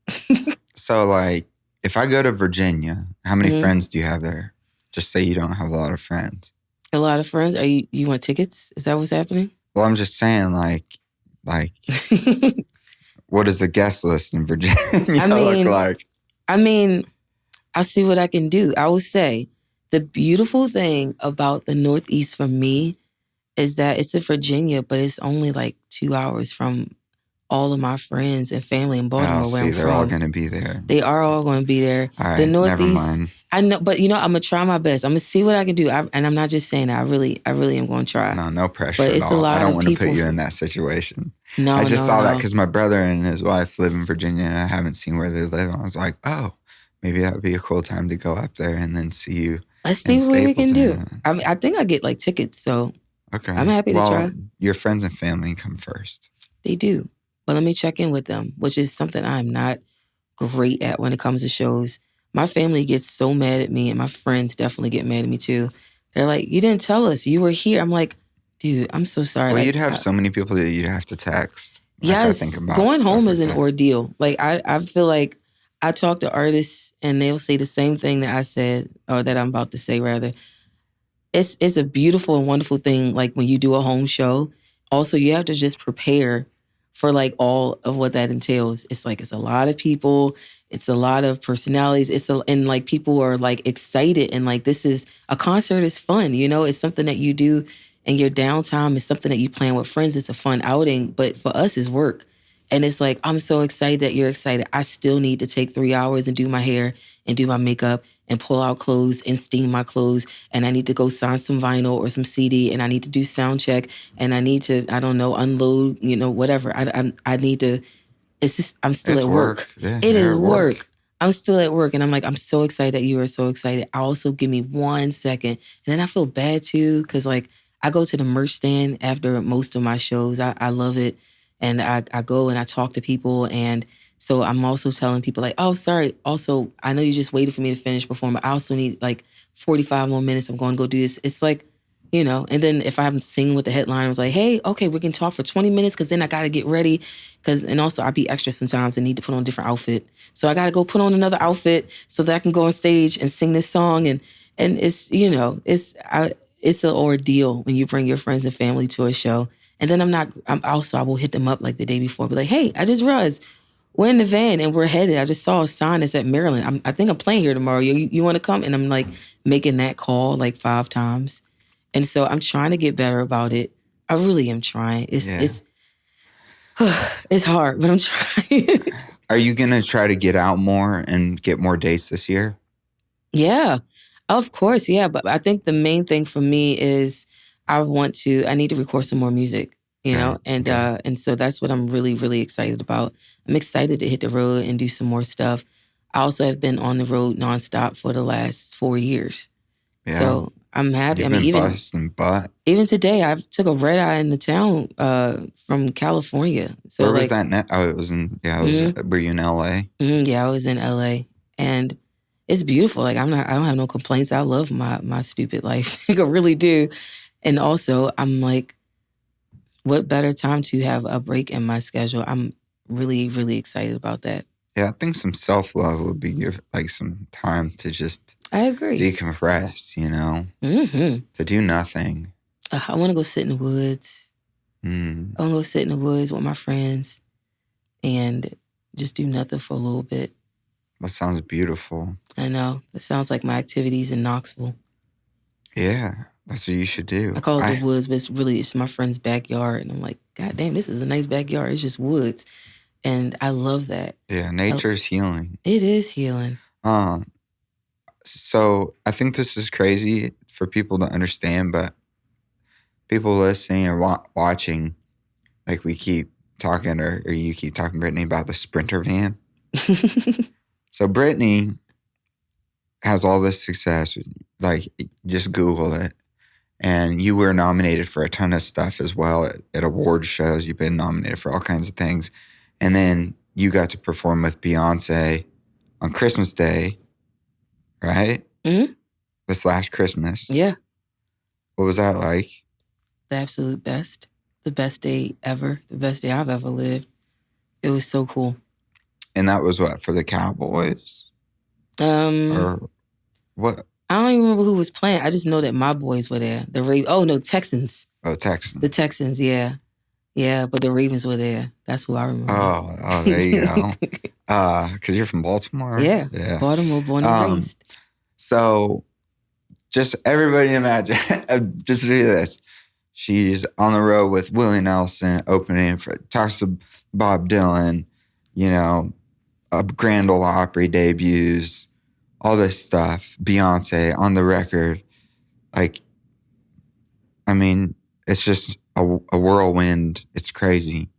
So, like, if I go to Virginia, how many friends do you have there? Just say you don't have a lot of friends. A lot of friends? You want tickets? Is that what's happening? Well, I'm just saying, like, what does the guest list in Virginia look like? I mean, I'll see what I can do. I will say, the beautiful thing about the Northeast for me is that it's in Virginia, but it's only like 2 hours from all of my friends and family in Baltimore where I'm from. They're all going to be there. They are all going to be there. All right, the Northeast, never mind. I know, but you know, I'm going to try my best. I'm going to see what I can do. And I'm not just saying that. I really am going to try. No pressure but at it's all. A lot I don't of want to people put you in that situation. No, I just saw that because my brother and his wife live in Virginia and I haven't seen where they live. I was like, oh, maybe that would be a cool time to go up there and then see you. Let's see what we can do. I mean, I think I get like tickets, so okay. I'm happy to try. Your friends and family come first. They do. But let me check in with them, which is something I'm not great at when it comes to shows. My family gets so mad at me, and my friends definitely get mad at me too. They're like, you didn't tell us. You were here. I'm like, dude, I'm so sorry. Well, like, you'd have so many people that you'd have to text. Yes, I think about going home is an that. ordeal. Like, I feel like I talk to artists, and they'll say the same thing that I said, or that I'm about to say, rather. It's a beautiful and wonderful thing, like, when you do a home show. Also, you have to just prepare for, like, all of what that entails. It's like, it's a lot of people. It's a lot of personalities. And like, people are like excited, and like, this is a concert is fun. You know, it's something that you do in your downtime. It's something that you plan with friends. It's a fun outing. But for us, it's work. And it's like, I'm so excited that you're excited. I still need to take 3 hours and do my hair and do my makeup and pull out clothes and steam my clothes. And I need to go sign some vinyl or some CD, and I need to do sound check, and I need to, I don't know, unload, you know, whatever. I need to, it's just, I'm still at work. Yeah, it is work. I'm still at work, and I'm like, I'm so excited that you are so excited. Also, give me 1 second. And then I feel bad too, because like, I go to the merch stand after most of my shows. I love it. And I go and I talk to people. And so I'm also telling people like, oh, sorry. Also, I know you just waited for me to finish performing. I also need like 45 more minutes. I'm going to go do this. It's like, you know, and then if I haven't seen with the headliner, I was like, hey, okay, we can talk for 20 minutes because then I got to get ready. And also I be extra sometimes and need to put on a different outfit. So I got to go put on another outfit so that I can go on stage and sing this song. And it's, you know, it's an ordeal when you bring your friends and family to a show. And then I will hit them up like the day before, be like, hey, I just realized we're in the van and we're headed. I just saw a sign that's at Maryland. I think I'm playing here tomorrow. You want to come? And I'm like making that call like 5 times. And so I'm trying to get better about it. I really am trying. It's hard, but I'm trying. Are you going to try to get out more and get more dates this year? Yeah, of course. Yeah. But I think the main thing for me is I need to record some more music, you know? And so that's what I'm really, really excited about. I'm excited to hit the road and do some more stuff. I also have been on the road nonstop for the last 4 years. Yeah. So I'm happy. You've been busting butt. Even today, I took a red eye in the town from California. So where was that? It was in, were you in LA? Yeah, I was in LA. And it's beautiful. Like, I don't have no complaints. I love my stupid life. I really do. And also, I'm like, what better time to have a break in my schedule? I'm really, really excited about that. Yeah, I think some self-love would be like some time to just I agree. decompress, you know, to do nothing. I want to go sit in the woods. I want to go sit in the woods with my friends and just do nothing for a little bit. That sounds beautiful. I know. That sounds like my activities in Knoxville. Yeah, that's what you should do. I call it the woods, but it's my friend's backyard. And I'm like, God damn, this is a nice backyard. It's just woods. And I love that. Yeah, nature's healing. It is healing. So I think this is crazy for people to understand, but people listening or watching, like we keep talking, or you keep talking, Brittney, about the Sprinter van. So Brittney has all this success. Like, just Google it. And you were nominated for a ton of stuff as well at award shows. You've been nominated for all kinds of things. And then you got to perform with Beyoncé on Christmas Day, right? Mm-hmm. This last Christmas. Yeah. What was that like? The absolute best. The best day ever. The best day I've ever lived. It was so cool. And that was what, for the Cowboys? Or what? I don't even remember who was playing. I just know that my boys were there. Texans. Oh, Texans. The Texans, yeah. Yeah, but the Ravens were there. That's who I remember. Oh, there you go. Because you're from Baltimore? Yeah. Baltimore, born and raised. So just everybody imagine, just do this. She's on the road with Willie Nelson, opening for, talks to Bob Dylan, you know, a Grand Ole Opry debuts, all this stuff. Beyoncé on the record. Like, I mean, it's just a whirlwind. It's crazy.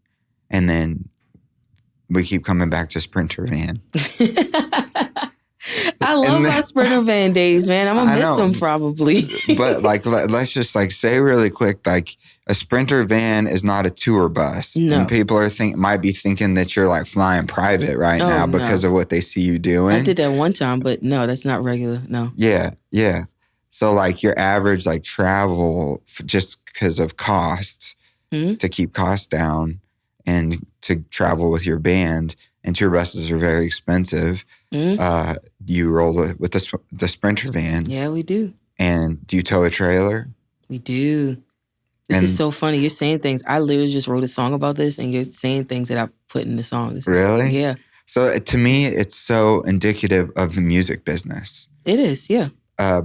And then we keep coming back to Sprinter van. I love my Sprinter van days, man. I'm gonna miss them probably. But like, let's just like say really quick, like a Sprinter van is not a tour bus. No. And people might be thinking that you're like flying private now because of what they see you doing. I did that one time, but no, that's not regular. No. Yeah. Yeah. So like your average like travel just because of cost to keep costs down and to travel with your band, and tour buses are very expensive. You roll it with the Sprinter van. Yeah, we do. And do you tow a trailer? We do. This is so funny. You're saying things. I literally just wrote a song about this, and you're saying things that I put in the song. Really? Yeah. So to me, it's so indicative of the music business. It is, yeah.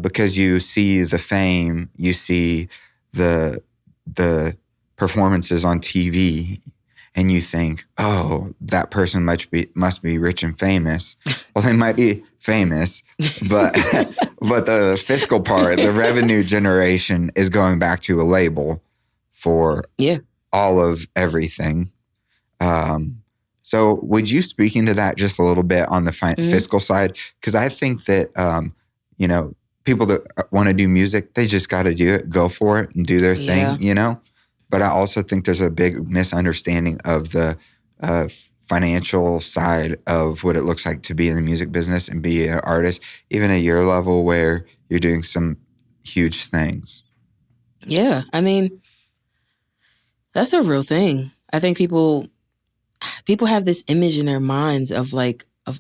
Because you see the fame, you see the performances on TV, and you think, oh, that person must be rich and famous. Well, they might be famous, but but the fiscal part, the revenue generation is going back to a label for all of everything. So would you speak into that just a little bit on the fiscal side? Because I think that, people that want to do music, they just got to do it, go for it and do their thing, But I also think there's a big misunderstanding of the financial side of what it looks like to be in the music business and be an artist, even at your level where you're doing some huge things. Yeah, I mean, that's a real thing. I think people have this image in their minds of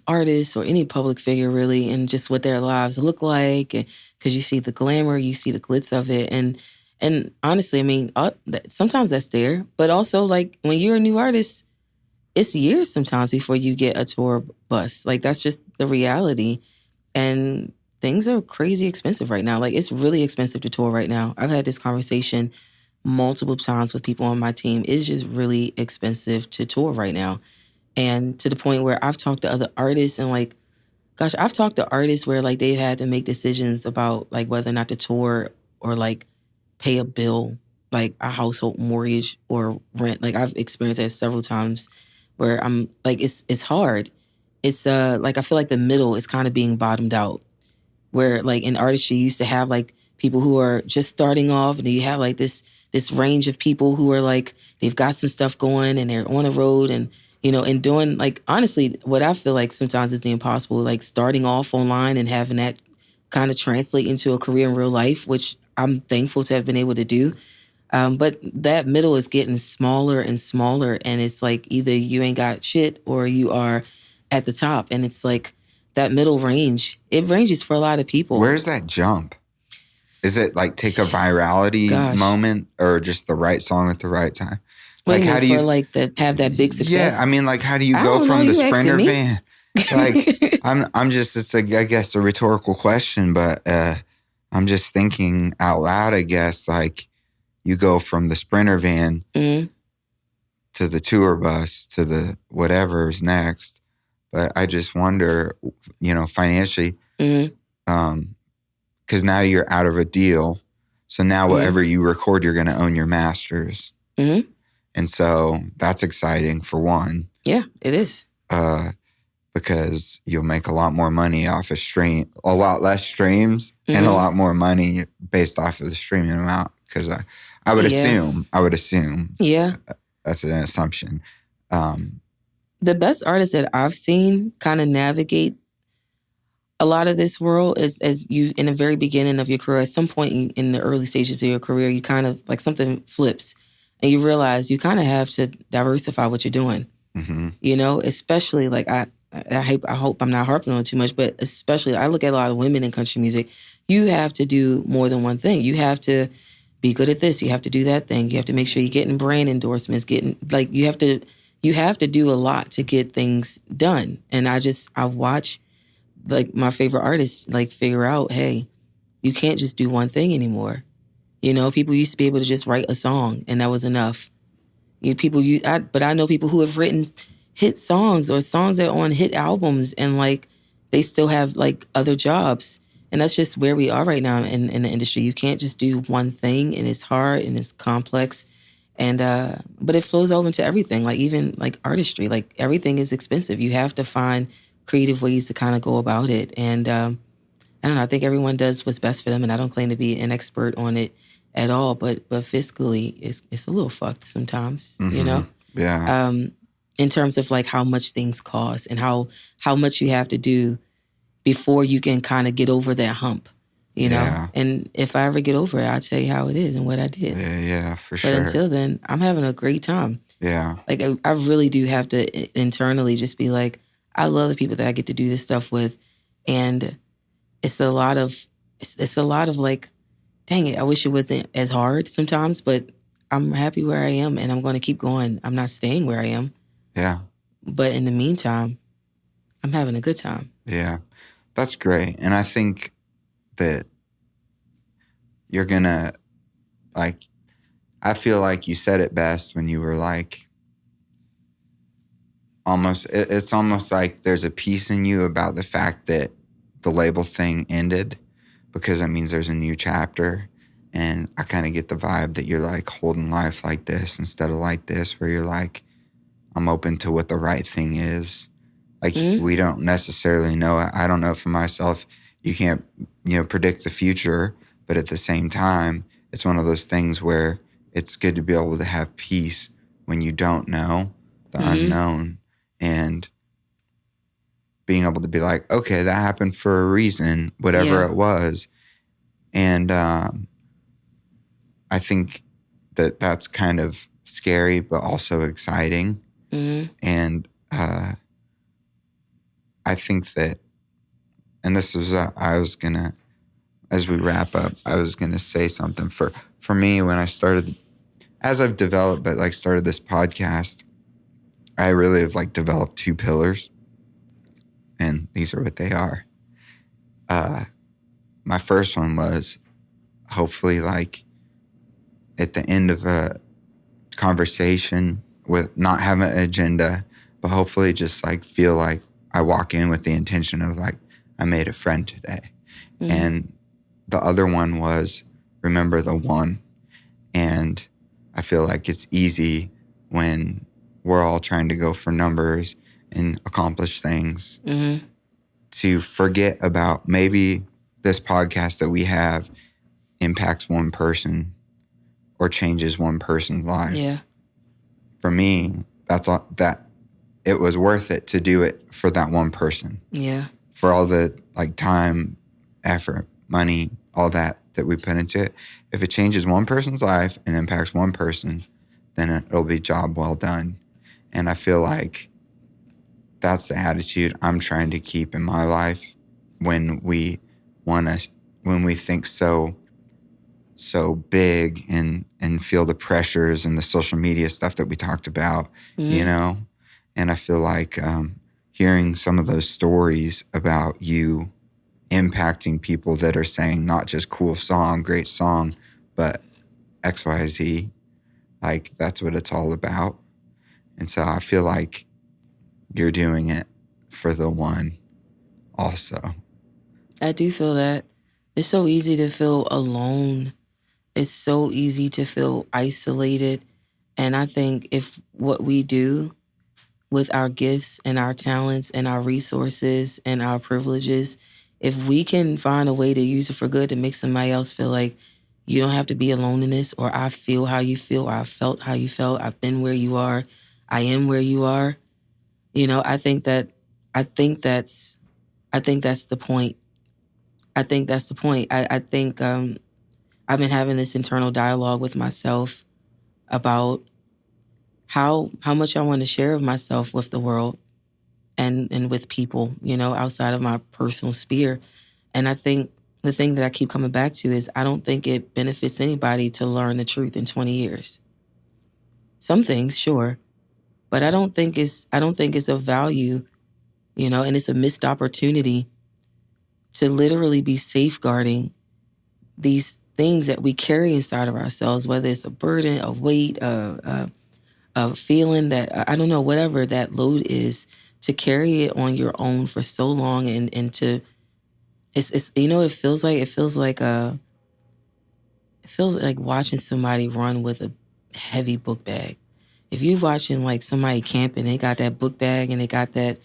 artists or any public figure really, and just what their lives look like, because you see the glamour, you see the glitz of it, and honestly, I mean, sometimes that's there, but also like when you're a new artist, it's years sometimes before you get a tour bus. Like that's just the reality, and things are crazy expensive right now. Like it's really expensive to tour right now. I've had this conversation multiple times with people on my team. It's just really expensive to tour right now. And to the point where I've talked to other artists and I've talked to artists where like they've had to make decisions about like whether or not to tour or like pay a bill, like a household mortgage or rent. Like I've experienced that several times where I'm like, it's hard. It's like I feel like the middle is kind of being bottomed out, where like in artistry you used to have like people who are just starting off, and then you have like this range of people who are like they've got some stuff going and they're on the road and and doing like honestly what I feel like sometimes is the impossible, like starting off online and having that kind of translate into a career in real life, which I'm thankful to have been able to do. But that middle is getting smaller and smaller, and it's like either you ain't got shit or you are at the top, and it's like that middle range. It ranges for a lot of people. Where's that jump? Is it like take a virality moment or just the right song at the right time? Like how do you have that big success? Yeah, I mean, like how do you go from the Sprinter van? Like I'm just it's I guess a rhetorical question, but I'm just thinking out loud. I guess like you go from the Sprinter van to the tour bus to the whatever's next. But I just wonder, financially, because now you're out of a deal. So now whatever you record, you're going to own your masters. And so that's exciting for one. Yeah, it is. Because you'll make a lot more money off a lot less streams and a lot more money based off of the streaming amount. Because I would assume. Yeah. That's an assumption. The best artists that I've seen kind of navigate a lot of this world is as you, in the very beginning of your career, at some point in the early stages of your career, you kind of like something flips and you realize you kind of have to diversify what you're doing. Especially like I hope I'm not harping on it too much, but especially I look at a lot of women in country music. You have to do more than one thing. You have to be good at this. You have to do that thing. You have to make sure you're getting brand endorsements, you have to do a lot to get things done. And I watch like my favorite artists like figure out, hey, you can't just do one thing anymore. People used to be able to just write a song and that was enough. But I know people who have written hit songs or songs that are on hit albums and like they still have like other jobs. And that's just where we are right now in the industry. You can't just do one thing, and it's hard and it's complex. And but it flows over into everything, like even like artistry. Like everything is expensive. You have to find creative ways to kind of go about it. And I don't know, I think everyone does what's best for them, and I don't claim to be an expert on it at all, but fiscally, it's a little fucked sometimes, you know? Yeah. In terms of like how much things cost and how much you have to do before you can kind of get over that hump, you know? Yeah. And if I ever get over it, I'll tell you how it is and what I did. Yeah, for sure. But until then, I'm having a great time. Yeah. Like, I really do have to internally just be like, I love the people that I get to do this stuff with. And it's a lot of like, dang it, I wish it wasn't as hard sometimes, but I'm happy where I am and I'm going to keep going. I'm not staying where I am. Yeah. But in the meantime, I'm having a good time. Yeah. That's great. And I think that you're going to, like, I feel like you said it best when you were like, it's almost like there's a piece in you about the fact that the label thing ended, because that means there's a new chapter. And I kind of get the vibe that you're like holding life like this instead of like this, where you're like, I'm open to what the right thing is. Like, we don't necessarily know. I don't know for myself. You can't, predict the future. But at the same time, it's one of those things where it's good to be able to have peace when you don't know the unknown, and being able to be like, okay, that happened for a reason, whatever it was. And I think that that's kind of scary, but also exciting. And I think that, and this was, as we wrap up, I was going to say something for me when I started, as I've developed, but like started this podcast, I really have like developed two pillars, and these are what they are. My first one was hopefully like at the end of a conversation with not having an agenda, but hopefully just like feel like I walk in with the intention of like, I made a friend today. And the other one was remember the one. And I feel like it's easy when we're all trying to go for numbers and accomplish things to forget about maybe this podcast that we have impacts one person or changes one person's life. Yeah. For me, that's all, that it was worth it to do it for that one person. Yeah. For all the like time, effort, money, all that we put into it. If it changes one person's life and impacts one person, then it'll be job well done. And I feel like that's the attitude I'm trying to keep in my life when we think so big and feel the pressures and the social media stuff that we talked about, And I feel like hearing some of those stories about you impacting people that are saying not just cool song, great song, but XYZ, like that's what it's all about. And so I feel like you're doing it for the one also. I do feel that. It's so easy to feel alone. It's so easy to feel isolated. And I think if what we do with our gifts and our talents and our resources and our privileges, if we can find a way to use it for good to make somebody else feel like you don't have to be alone in this, or I feel how you feel, or I felt how you felt, I've been where you are, I am where you are, I think that's the point. I think that's the point. I think I've been having this internal dialogue with myself about how much I want to share of myself with the world and with people, outside of my personal sphere. And I think the thing that I keep coming back to is I don't think it benefits anybody to learn the truth in 20 years. Some things, sure, but I don't think it's of value, and it's a missed opportunity to literally be safeguarding these things that we carry inside of ourselves, whether it's a burden, a weight, a feeling that, I don't know, whatever that load is, to carry it on your own for so long and to, it's what it feels like? It feels like watching somebody run with a heavy book bag. If you're watching like somebody camping, they got that book bag and they got that,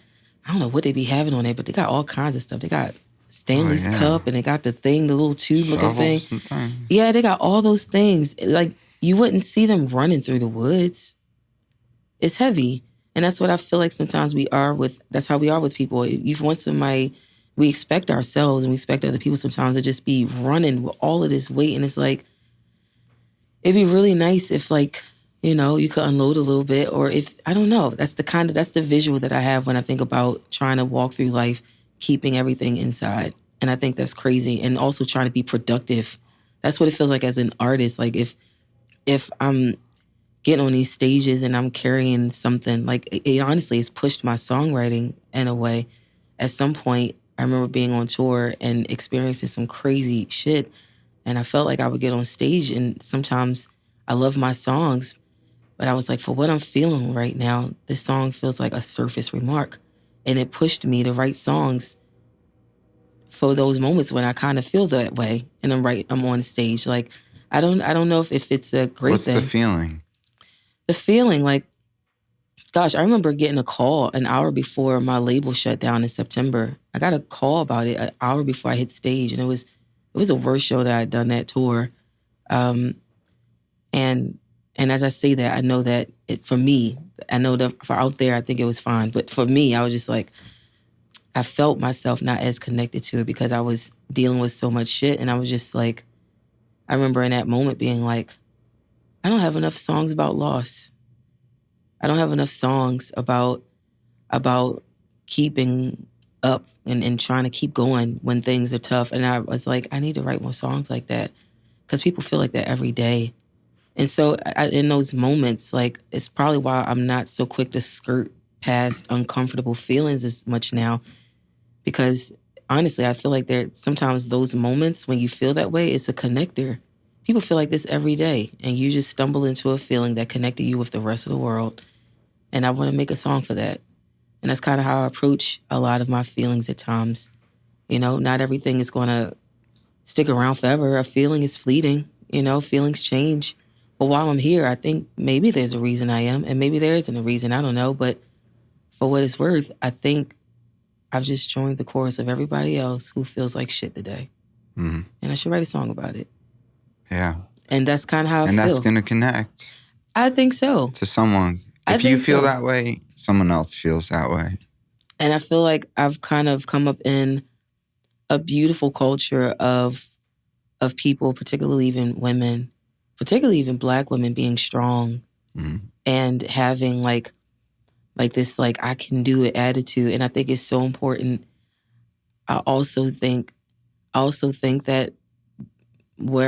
I don't know what they be having on there, but they got all kinds of stuff. They got Stanley's cup, and they got the thing, the little tube looking thing. Yeah, they got all those things. Like, you wouldn't see them running through the woods. It's heavy. And that's what I feel like sometimes that's how we are with people. If once somebody, we expect ourselves and we expect other people sometimes to just be running with all of this weight. And it's like, it'd be really nice if, like, you know, you could unload a little bit, or if, I don't know, that's the visual that I have when I think about trying to walk through life, keeping everything inside. And I think that's crazy. And also trying to be productive. That's what it feels like as an artist. Like, if I'm getting on these stages and I'm carrying something, like, it honestly has pushed my songwriting in a way. At some point, I remember being on tour and experiencing some crazy shit. And I felt like I would get on stage, and sometimes I love my songs, but I was like, for what I'm feeling right now, this song feels like a surface remark. And it pushed me to write songs for those moments when I kind of feel that way, and I'm on stage. Like, I don't know if it's a great thing. What's the feeling? The feeling, like, gosh, I remember getting a call an hour before my label shut down in September. I got a call about it an hour before I hit stage, and it was the worst show that I'd done that tour. And as I say that, I know that for me, I know that for out there, I think it was fine. But for me, I was just like, I felt myself not as connected to it because I was dealing with so much shit. And I was just like, I remember in that moment being like, I don't have enough songs about loss. I don't have enough songs about keeping up and trying to keep going when things are tough. And I was like, I need to write more songs like that because people feel like that every day. And so in those moments, like, it's probably why I'm not so quick to skirt past uncomfortable feelings as much now. Because honestly, I feel like sometimes those moments when you feel that way, it's a connector. People feel like this every day, and you just stumble into a feeling that connected you with the rest of the world. And I want to make a song for that. And that's kind of how I approach a lot of my feelings at times. You know, not everything is going to stick around forever. A feeling is fleeting. You know, feelings change. But while I'm here, I think maybe there's a reason I am, and maybe there isn't a reason. I don't know. But for what it's worth, I think I've just joined the chorus of everybody else who feels like shit today. Mm-hmm. And I should write a song about it. Yeah. And that's kind of how I feel. And that's going to connect. I think so. To someone. If you feel that way, someone else feels that way. And I feel like I've kind of come up in a beautiful culture of people, particularly even women, particularly even Black women, being strong and having like this, like, I can do it attitude. And I think it's so important. I also think that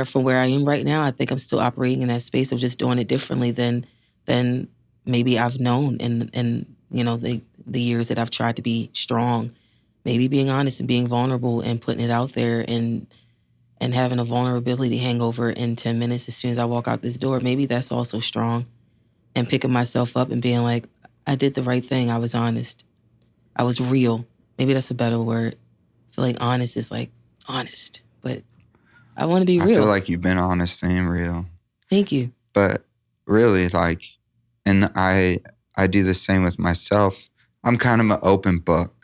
from where I am right now, I think I'm still operating in that space of just doing it differently than maybe I've known in you know, the years that I've tried to be strong. Maybe being honest and being vulnerable and putting it out there and having a vulnerability hangover in 10 minutes as soon as I walk out this door. Maybe that's also strong. And picking myself up and being like, I did the right thing. I was honest. I was real. Maybe that's a better word. I feel like honest is like honest, but I want to be real. I feel like you've been honest and real. Thank you. But really, like, and I do the same with myself. I'm kind of an open book.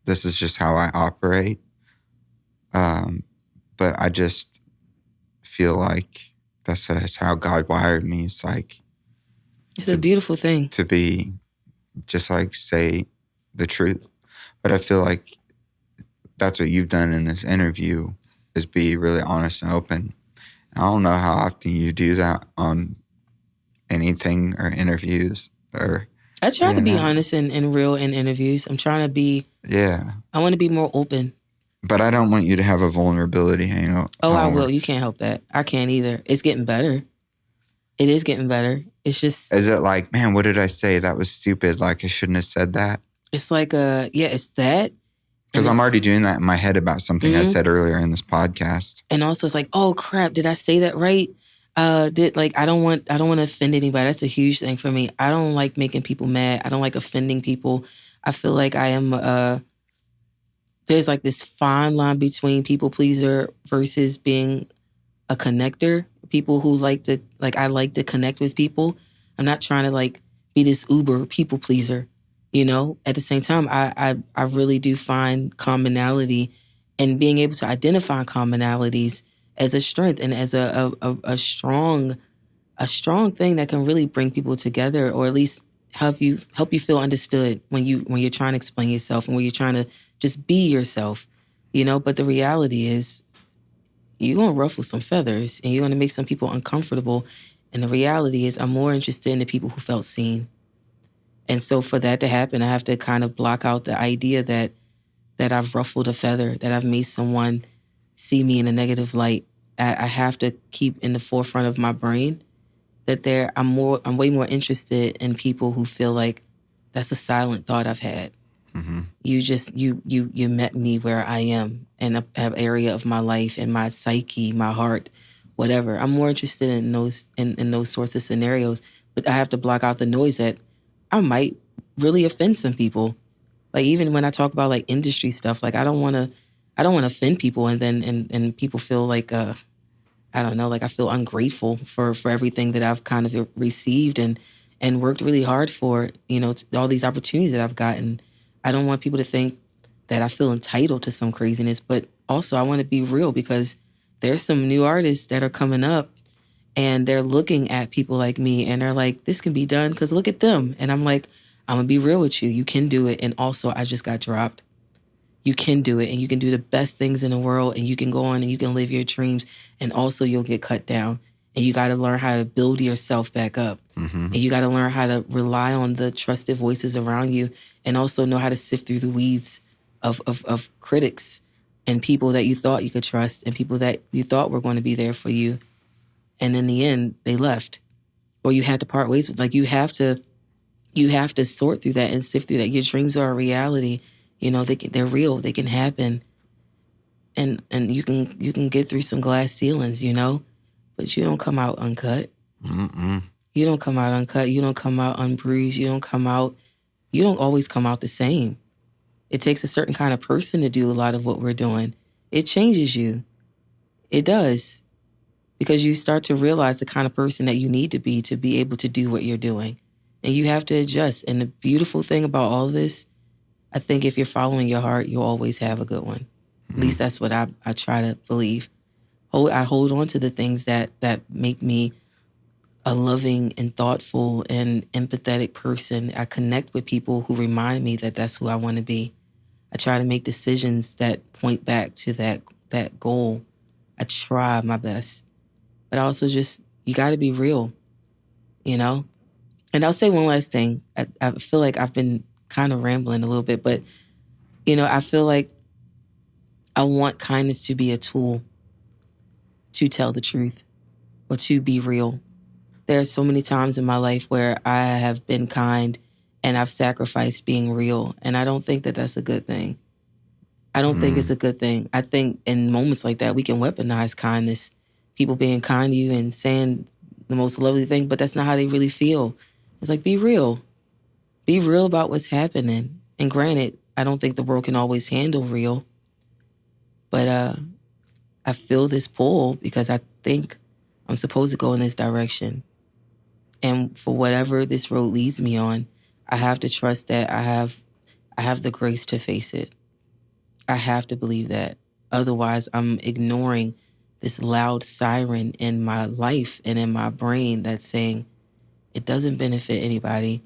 This is just how I operate. But I just feel like that's how God wired me. It's like, it's a beautiful thing to be just like say the truth. But I feel like that's what you've done in this interview, is be really honest and open. I don't know how often you do that on anything or interviews or. I try to be honest and real in interviews. I'm trying to be. Yeah. I want to be more open. But I don't want you to have a vulnerability hang up. Oh, I will. You can't help that. I can't either. It's getting better. It is getting better. It's just. Is it like, man, what did I say? That was stupid. Like, I shouldn't have said that. It's like it's that. Because I'm already doing that in my head about something I said earlier in this podcast. And also it's like, oh crap, did I say that right? I don't want to offend anybody. That's a huge thing for me. I don't like making people mad. I don't like offending people. I feel like I am there's like this fine line between people pleaser versus being a connector. People who I like to connect with people. I'm not trying to like be this uber people pleaser. You know, at the same time, I really do find commonality and being able to identify commonalities as a strength and as a strong thing that can really bring people together, or at least help you feel understood when you're trying to explain yourself and when you're trying to just be yourself, you know. But the reality is, you're gonna ruffle some feathers and you're gonna make some people uncomfortable. And the reality is, I'm more interested in the people who felt seen. And so for that to happen, I have to kind of block out the idea that I've ruffled a feather, that I've made someone see me in a negative light. I have to keep in the forefront of my brain that I'm way more interested in people who feel like that's a silent thought I've had. Mm-hmm. You met me where I am in an area of my life, in my psyche, my heart, whatever. I'm more interested in those sorts of scenarios, but I have to block out the noise that I might really offend some people. Like, even when I talk about like industry stuff, like I don't want to offend people, and then and people feel like I don't know, like I feel ungrateful for everything that I've kind of received and worked really hard for, you know, all these opportunities that I've gotten. I don't want people to think that I feel entitled to some craziness, but also I want to be real, because there's some new artists that are coming up and they're looking at people like me and they're like, this can be done because look at them. And I'm like, I'm going to be real with you. You can do it. And also, I just got dropped. You can do it, and you can do the best things in the world, and you can go on and you can live your dreams, and also you'll get cut down. And you got to learn how to build yourself back up. Mm-hmm. And you got to learn how to rely on the trusted voices around you, and also know how to sift through the weeds of critics and people that you thought you could trust and people that you thought were going to be there for you. And in the end, they left, or you had to part ways with. Like, you have to sort through that and sift through that. Your dreams are a reality. You know, they're real. They can happen, and you can get through some glass ceilings. You know, but you don't come out uncut. Mm-mm. You don't come out uncut. You don't come out unbruised. You don't always come out the same. It takes a certain kind of person to do a lot of what we're doing. It changes you. It does, because you start to realize the kind of person that you need to be able to do what you're doing, and you have to adjust. And the beautiful thing about all of this, I think if you're following your heart, you'll always have a good one. At least that's what I try to believe. I hold on to the things that make me a loving and thoughtful and empathetic person. I connect with people who remind me that that's who I want to be. I try to make decisions that point back to that goal. I try my best. But I also you got to be real, you know? And I'll say one last thing. I feel like I've been kind of rambling a little bit, but, you know, I feel like I want kindness to be a tool to tell the truth or to be real. There are so many times in my life where I have been kind and I've sacrificed being real, and I don't think that that's a good thing. I don't think it's a good thing. I think in moments like that, we can weaponize kindness, people being kind to you and saying the most lovely thing, but that's not how they really feel. It's like, be real. Be real about what's happening. And granted, I don't think the world can always handle real, but I feel this pull because I think I'm supposed to go in this direction. And for whatever this road leads me on, I have to trust that I have the grace to face it. I have to believe that. Otherwise, I'm ignoring this loud siren in my life and in my brain that's saying it doesn't benefit anybody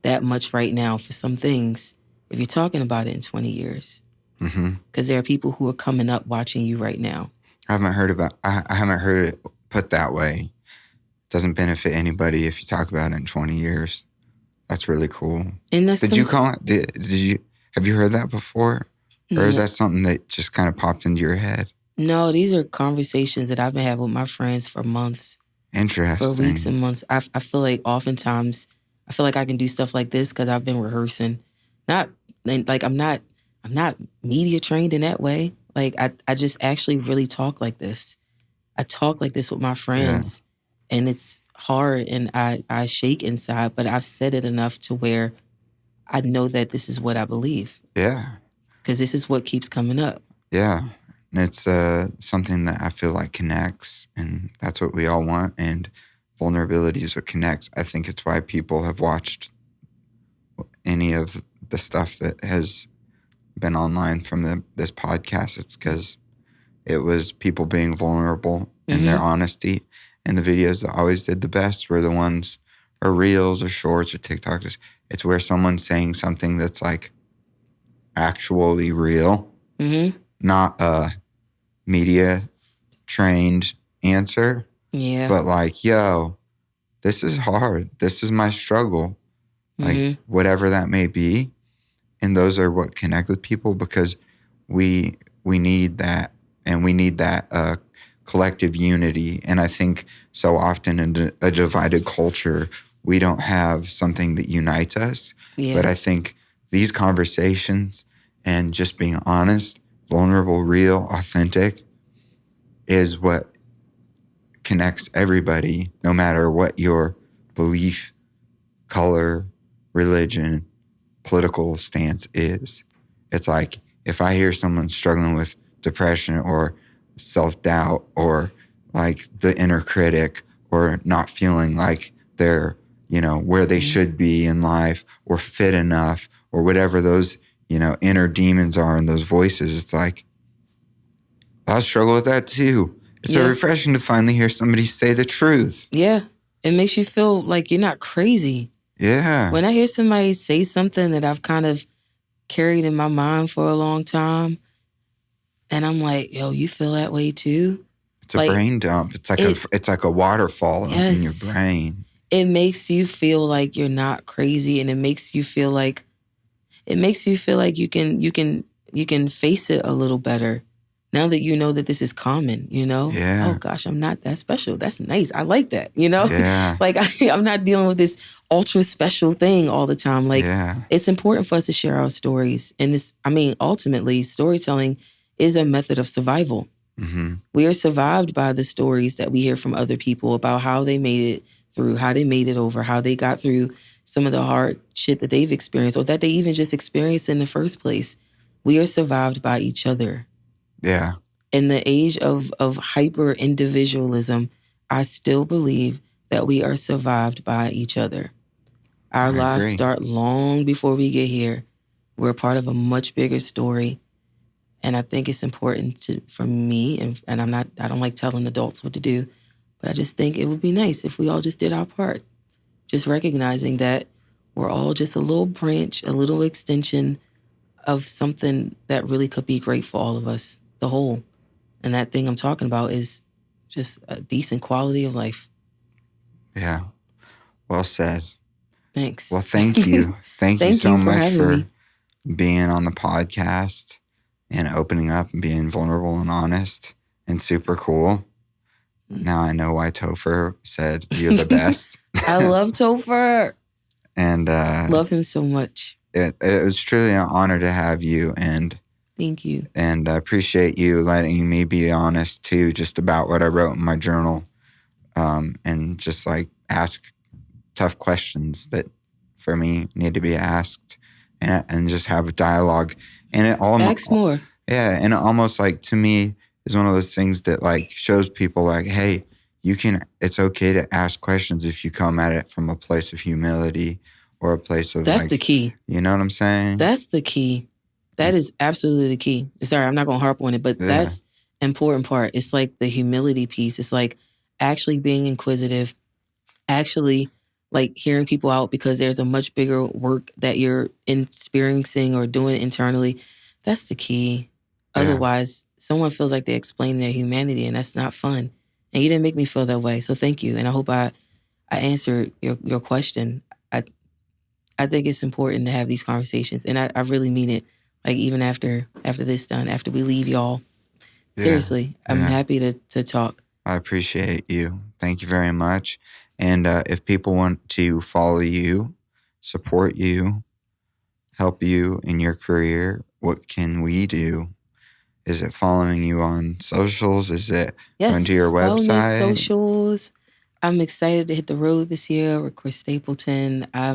that much right now for some things if you're talking about it in 20 years. Because there are people who are coming up watching you right now. I haven't heard it put that way. It doesn't benefit anybody if you talk about it in 20 years. That's really cool. And that's Did you have you heard that before? Or is that something that just kind of popped into your head? No, these are conversations that I've been having with my friends for months. Interesting. For weeks and months. I feel like oftentimes, I feel like I can do stuff like this because I've been rehearsing. I'm not media trained in that way. Like, I just actually really talk like this. I talk like this with my friends. Yeah. And it's hard and I shake inside, but I've said it enough to where I know that this is what I believe. Yeah. Because this is what keeps coming up. Yeah. And it's something that I feel like connects, and that's what we all want. And vulnerability is what connects. I think it's why people have watched any of the stuff that has been online from this podcast, it's because it was people being vulnerable in their honesty. And the videos that always did the best were the ones, or reels or shorts or TikToks. It's where someone's saying something that's like actually real, not a media trained answer. Yeah. But like, yo, this is hard. This is my struggle. Like whatever that may be. And those are what connect with people, because we need that, and we need that collective unity. And I think so often in a divided culture, we don't have something that unites us. Yeah. But I think these conversations and just being honest, vulnerable, real, authentic is what connects everybody, no matter what your belief, color, religion, political stance is. It's like, if I hear someone struggling with depression or self-doubt or like the inner critic or not feeling like they're, where they should be in life or fit enough or whatever those, inner demons are in those voices, it's like, I struggle with that too. It's so refreshing to finally hear somebody say the truth. Yeah. It makes you feel like you're not crazy. Yeah. When I hear somebody say something that I've kind of carried in my mind for a long time, and I'm like, yo, you feel that way too? It's a brain dump. It's like a waterfall in your brain. It makes you feel like you're not crazy, and it makes you feel like you can face it a little better. Now that you know that this is common, Yeah. Oh gosh, I'm not that special. That's nice. I like that, Yeah. Like I'm not dealing with this ultra special thing all the time. Like it's important for us to share our stories. And ultimately storytelling is a method of survival. We are survived by the stories that we hear from other people about how they made it through, how they made it over, how they got through some of the hard shit that they've experienced or that they even just experienced in the first place. We are survived by each other. Yeah. In the age of hyper-individualism, I still believe that we are survived by each other. Our lives start long before we get here. We're part of a much bigger story. And I think it's important for me, and I don't like telling adults what to do, but I just think it would be nice if we all just did our part. Just recognizing that we're all just a little branch, a little extension of something that really could be great for all of us, the whole. And that thing I'm talking about is just a decent quality of life. Yeah. Well said. Thanks. Well, thank you. Thank you so much for being on the podcast and opening up and being vulnerable and honest and super cool. Now I know why Topher said you're the best. I love Topher. And love him so much. It was truly an honor to have you, and thank you. And I appreciate you letting me be honest too, just about what I wrote in my journal, and just like ask tough questions that for me need to be asked, and just have a dialogue. And it almost ask more. Yeah, and it almost like to me is one of those things that like shows people like, hey, it's okay to ask questions if you come at it from a place of humility or a place of That's the key. You know what I'm saying? That's the key. That is absolutely the key. Sorry, I'm not going to harp on it, but that's the important part. It's like the humility piece. It's like actually being inquisitive, actually like hearing people out because there's a much bigger work that you're experiencing or doing internally. That's the key. Yeah. Otherwise, someone feels like they explain their humanity, and that's not fun. And you didn't make me feel that way, so thank you. And I hope I answered your question. I think it's important to have these conversations, and I really mean it. Like even after this done, after we leave y'all, seriously, I'm happy to talk. I appreciate you. Thank you very much. And if people want to follow you, support you, help you in your career, what can we do? Is it following you on socials? Is it going to your website? Follow me on socials. I'm excited to hit the road this year with Chris Stapleton. I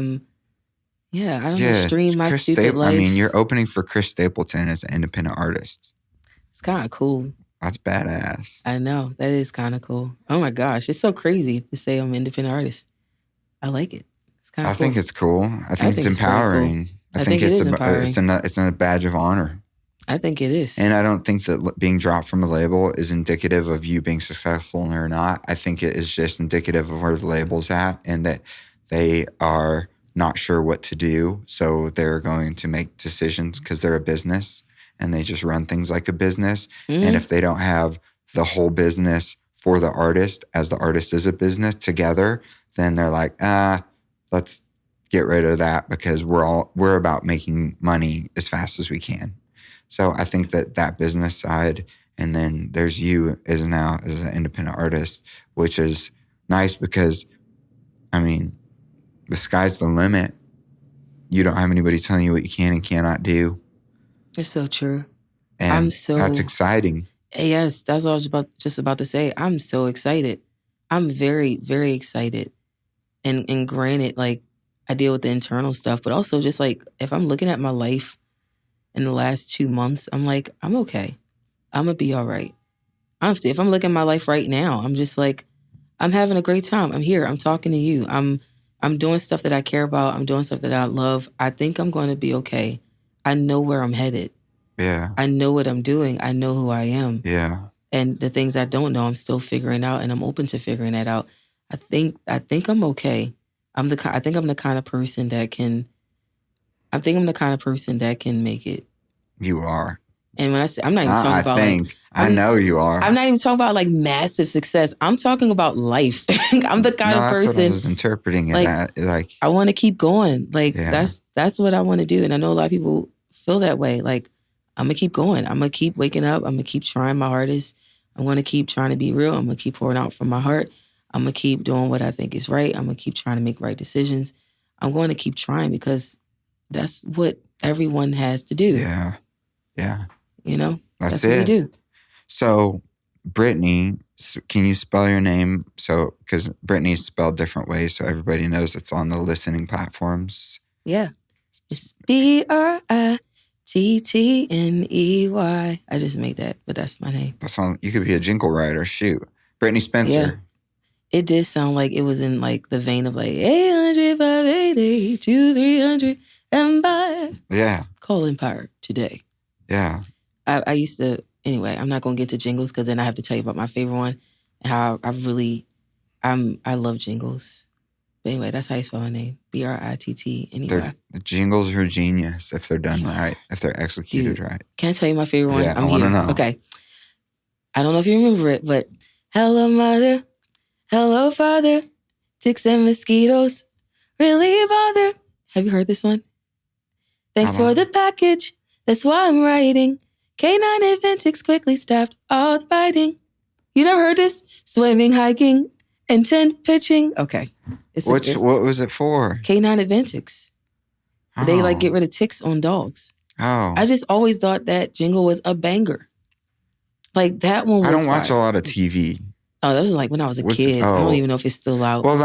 don't know, stream my stupid life. I mean, you're opening for Chris Stapleton as an independent artist. It's kind of cool. That's badass. I know. That is kind of cool. Oh my gosh. It's so crazy to say I'm an independent artist. I like it. It's kind of cool. I think it's cool. I think it's empowering. Cool. I think it it's is empowering. it's a badge of honor. I think it is. And I don't think that being dropped from a label is indicative of you being successful or not. I think it is just indicative of where the label's at and that they are not sure what to do. So they're going to make decisions because they're a business and they just run things like a business. Mm-hmm. And if they don't have the whole business for the artist as the artist is a business together, then they're like, let's get rid of that because we're about making money as fast as we can. So I think that business side, and then there's you as an independent artist, which is nice because, I mean, the sky's the limit. You don't have anybody telling you what you can and cannot do. It's so true. And that's exciting. Yes, that's what I was just about to say. I'm so excited. I'm very, very excited. And granted, like, I deal with the internal stuff, but also just like, if I'm looking at my life in the last 2 months, I'm like, I'm okay. I'm going to be all right. Honestly, if I'm looking at my life right now, I'm just like, I'm having a great time. I'm here. I'm talking to you. I'm doing stuff that I care about. I'm doing stuff that I love. I think I'm going to be okay. I know where I'm headed. Yeah. I know what I'm doing. I know who I am. Yeah. And the things I don't know, I'm still figuring out, and I'm open to figuring that out. I think I'm okay. I think I'm the kind of person that can make it. You are. And when I say, I'm not even talking about I know you are. I'm not even talking about like massive success. I'm talking about life. I'm the kind of person. That's what I was interpreting it at. Like, I want to keep going. Like, that's what I want to do. And I know a lot of people feel that way. Like, I'm going to keep going. I'm going to keep waking up. I'm going to keep trying my hardest. I want to keep trying to be real. I'm going to keep pouring out from my heart. I'm going to keep doing what I think is right. I'm going to keep trying to make right decisions. I'm going to keep trying because that's what everyone has to do. Yeah. Yeah. You know? That's what we do. So, Brittney, can you spell your name? So, because Brittney's spelled different ways, so everybody knows it's on the listening platforms. Yeah. It's Brittney. I just made that, but that's my name. That's on. You could be a jingle writer. Shoot. Brittney Spencer. Yeah. It did sound like it was in like the vein of like 800, 580, 2300, and 5. Yeah. Call Empire today. Yeah. I used to, anyway, I'm not going to get to jingles because then I have to tell you about my favorite one and how I love jingles. But anyway, that's how you spell my name. Brittney. Jingles are genius if they're done right, if they're executed right. Can I tell you my favorite one? Yeah, I want to know. Okay. I don't know if you remember it, but hello, mother. Hello, father. Ticks and mosquitoes really bother. Have you heard this one? Thanks for the package. That's why I'm writing. K9 Adventix quickly stopped all the fighting. You never heard this? Swimming, hiking, and tent pitching. Okay. What was it for? K9 Adventix. Oh. They like get rid of ticks on dogs. Oh. I just always thought that jingle was a banger. Like that one was I don't watch fire. a lot of TV. Oh, that was like when I was a kid. I don't even know if it's still out. Well,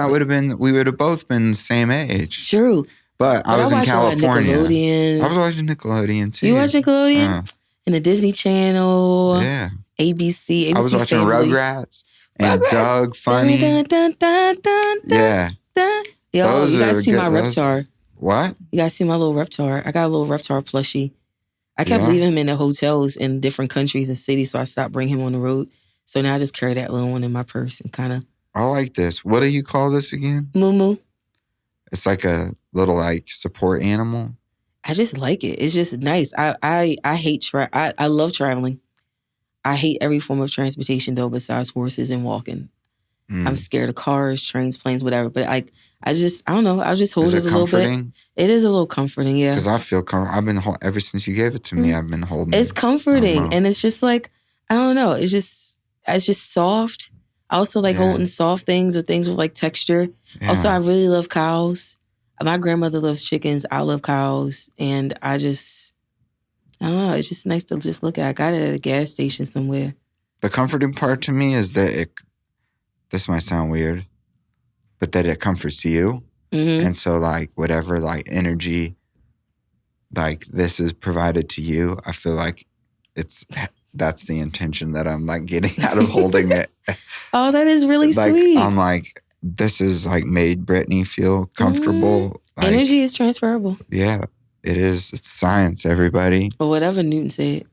we would have both been the same age. True. But I was in California. Nickelodeon. I was watching Nickelodeon too. You watch Nickelodeon? And the Disney Channel. Yeah. ABC I was watching Family. Rugrats and Doug Funny. Yeah. Yo, you guys see my Reptar. What? You guys see my little Reptar. I got a little Reptar plushie. I kept leaving him in the hotels in different countries and cities, so I stopped bringing him on the road. So now I just carry that little one in my purse and kind of. I like this. What do you call this again? Moo Moo. It's like a little like support animal. I just like it. It's just nice. I hate I love traveling. I hate every form of transportation though, besides horses and walking. I'm scared of cars, trains, planes, whatever. But I don't know. I just hold it a little bit. It is a little comforting, yeah. Because I feel comfortable. I've been ever since you gave it to me. I've been holding it. It's comforting, and it's just like I don't know. It's just soft. I also like holding soft things or things with like texture. Yeah. Also, I really love cows. My grandmother loves chickens. I love cows, and I don't know. It's just nice to just look at. I got it at a gas station somewhere. The comforting part to me is that this might sound weird, but that it comforts you. Mm-hmm. And so like whatever like energy like this is provided to you, I feel like that's the intention that I'm like getting out of holding it. Oh, that is really like, sweet. I'm like, this is like made Brittney feel comfortable. Mm-hmm. Like, energy is transferable. Yeah. It is. It's science, everybody. Or whatever Newton said.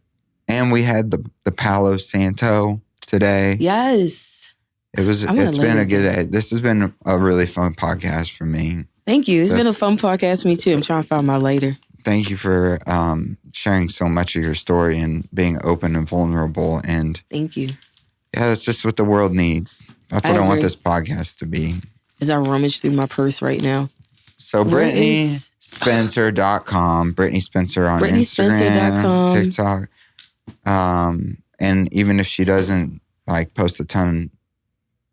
And we had the Palo Santo today. Yes. It's been a good day. This has been a really fun podcast for me. Thank you. It's been a fun podcast for me too. I'm trying to find my lighter. Thank you for sharing so much of your story and being open and vulnerable. And thank you. Yeah, that's just what the world needs. That's what I want this podcast to be. As I rummage through my purse right now. So BrittneySpencer.com, Brittney Spencer on Instagram, TikTok. And even if she doesn't like post a ton,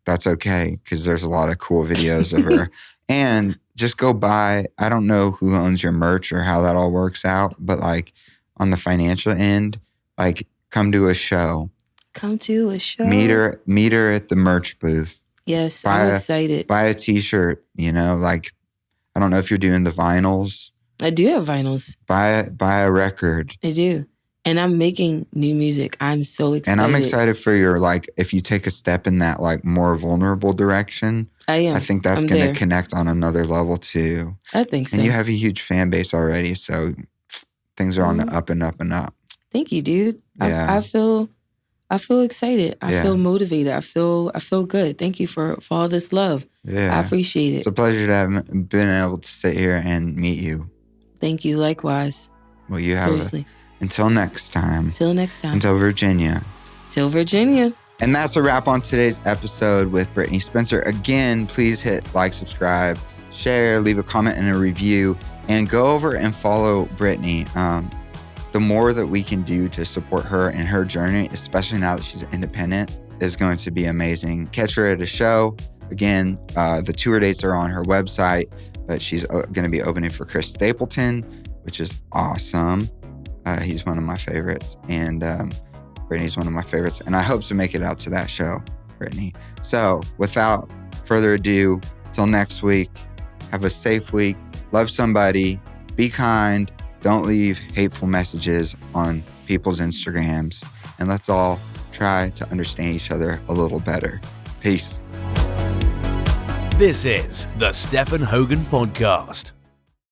that's okay because there's a lot of cool videos of her. And just go buy, I don't know who owns your merch or how that all works out, but like on the financial end, like come to a show. Come to a show. Meet her at the merch booth. Yes, I'm excited. Buy a t-shirt, like, I don't know if you're doing the vinyls. I do have vinyls. Buy a record. I do. And I'm making new music. I'm so excited. And I'm excited for your, like, if you take a step in that, like, more vulnerable direction. I am. I think that's going to connect on another level, too. I think so. And you have a huge fan base already, so things are on the up and up and up. Thank you, dude. Yeah. I feel excited. I feel motivated. I feel good. Thank you for all this love. Yeah. I appreciate it. It's a pleasure to have been able to sit here and meet you. Thank you. Likewise. Well, you have seriously. Until next time. Till next time. Until Virginia. Till Virginia. And that's a wrap on today's episode with Brittney Spencer. Again, please hit like, subscribe, share, leave a comment and a review, and go over and follow Brittney. The more that we can do to support her in her journey, especially now that she's independent, is going to be amazing. Catch her at a show. Again, the tour dates are on her website, but she's going to be opening for Chris Stapleton, which is awesome. He's one of my favorites, and Brittney's one of my favorites, and I hope to make it out to that show, Brittney. So without further ado, till next week, have a safe week, love somebody, be kind, don't leave hateful messages on people's Instagrams, and let's all try to understand each other a little better. Peace. This is the Stephan Hogan Podcast.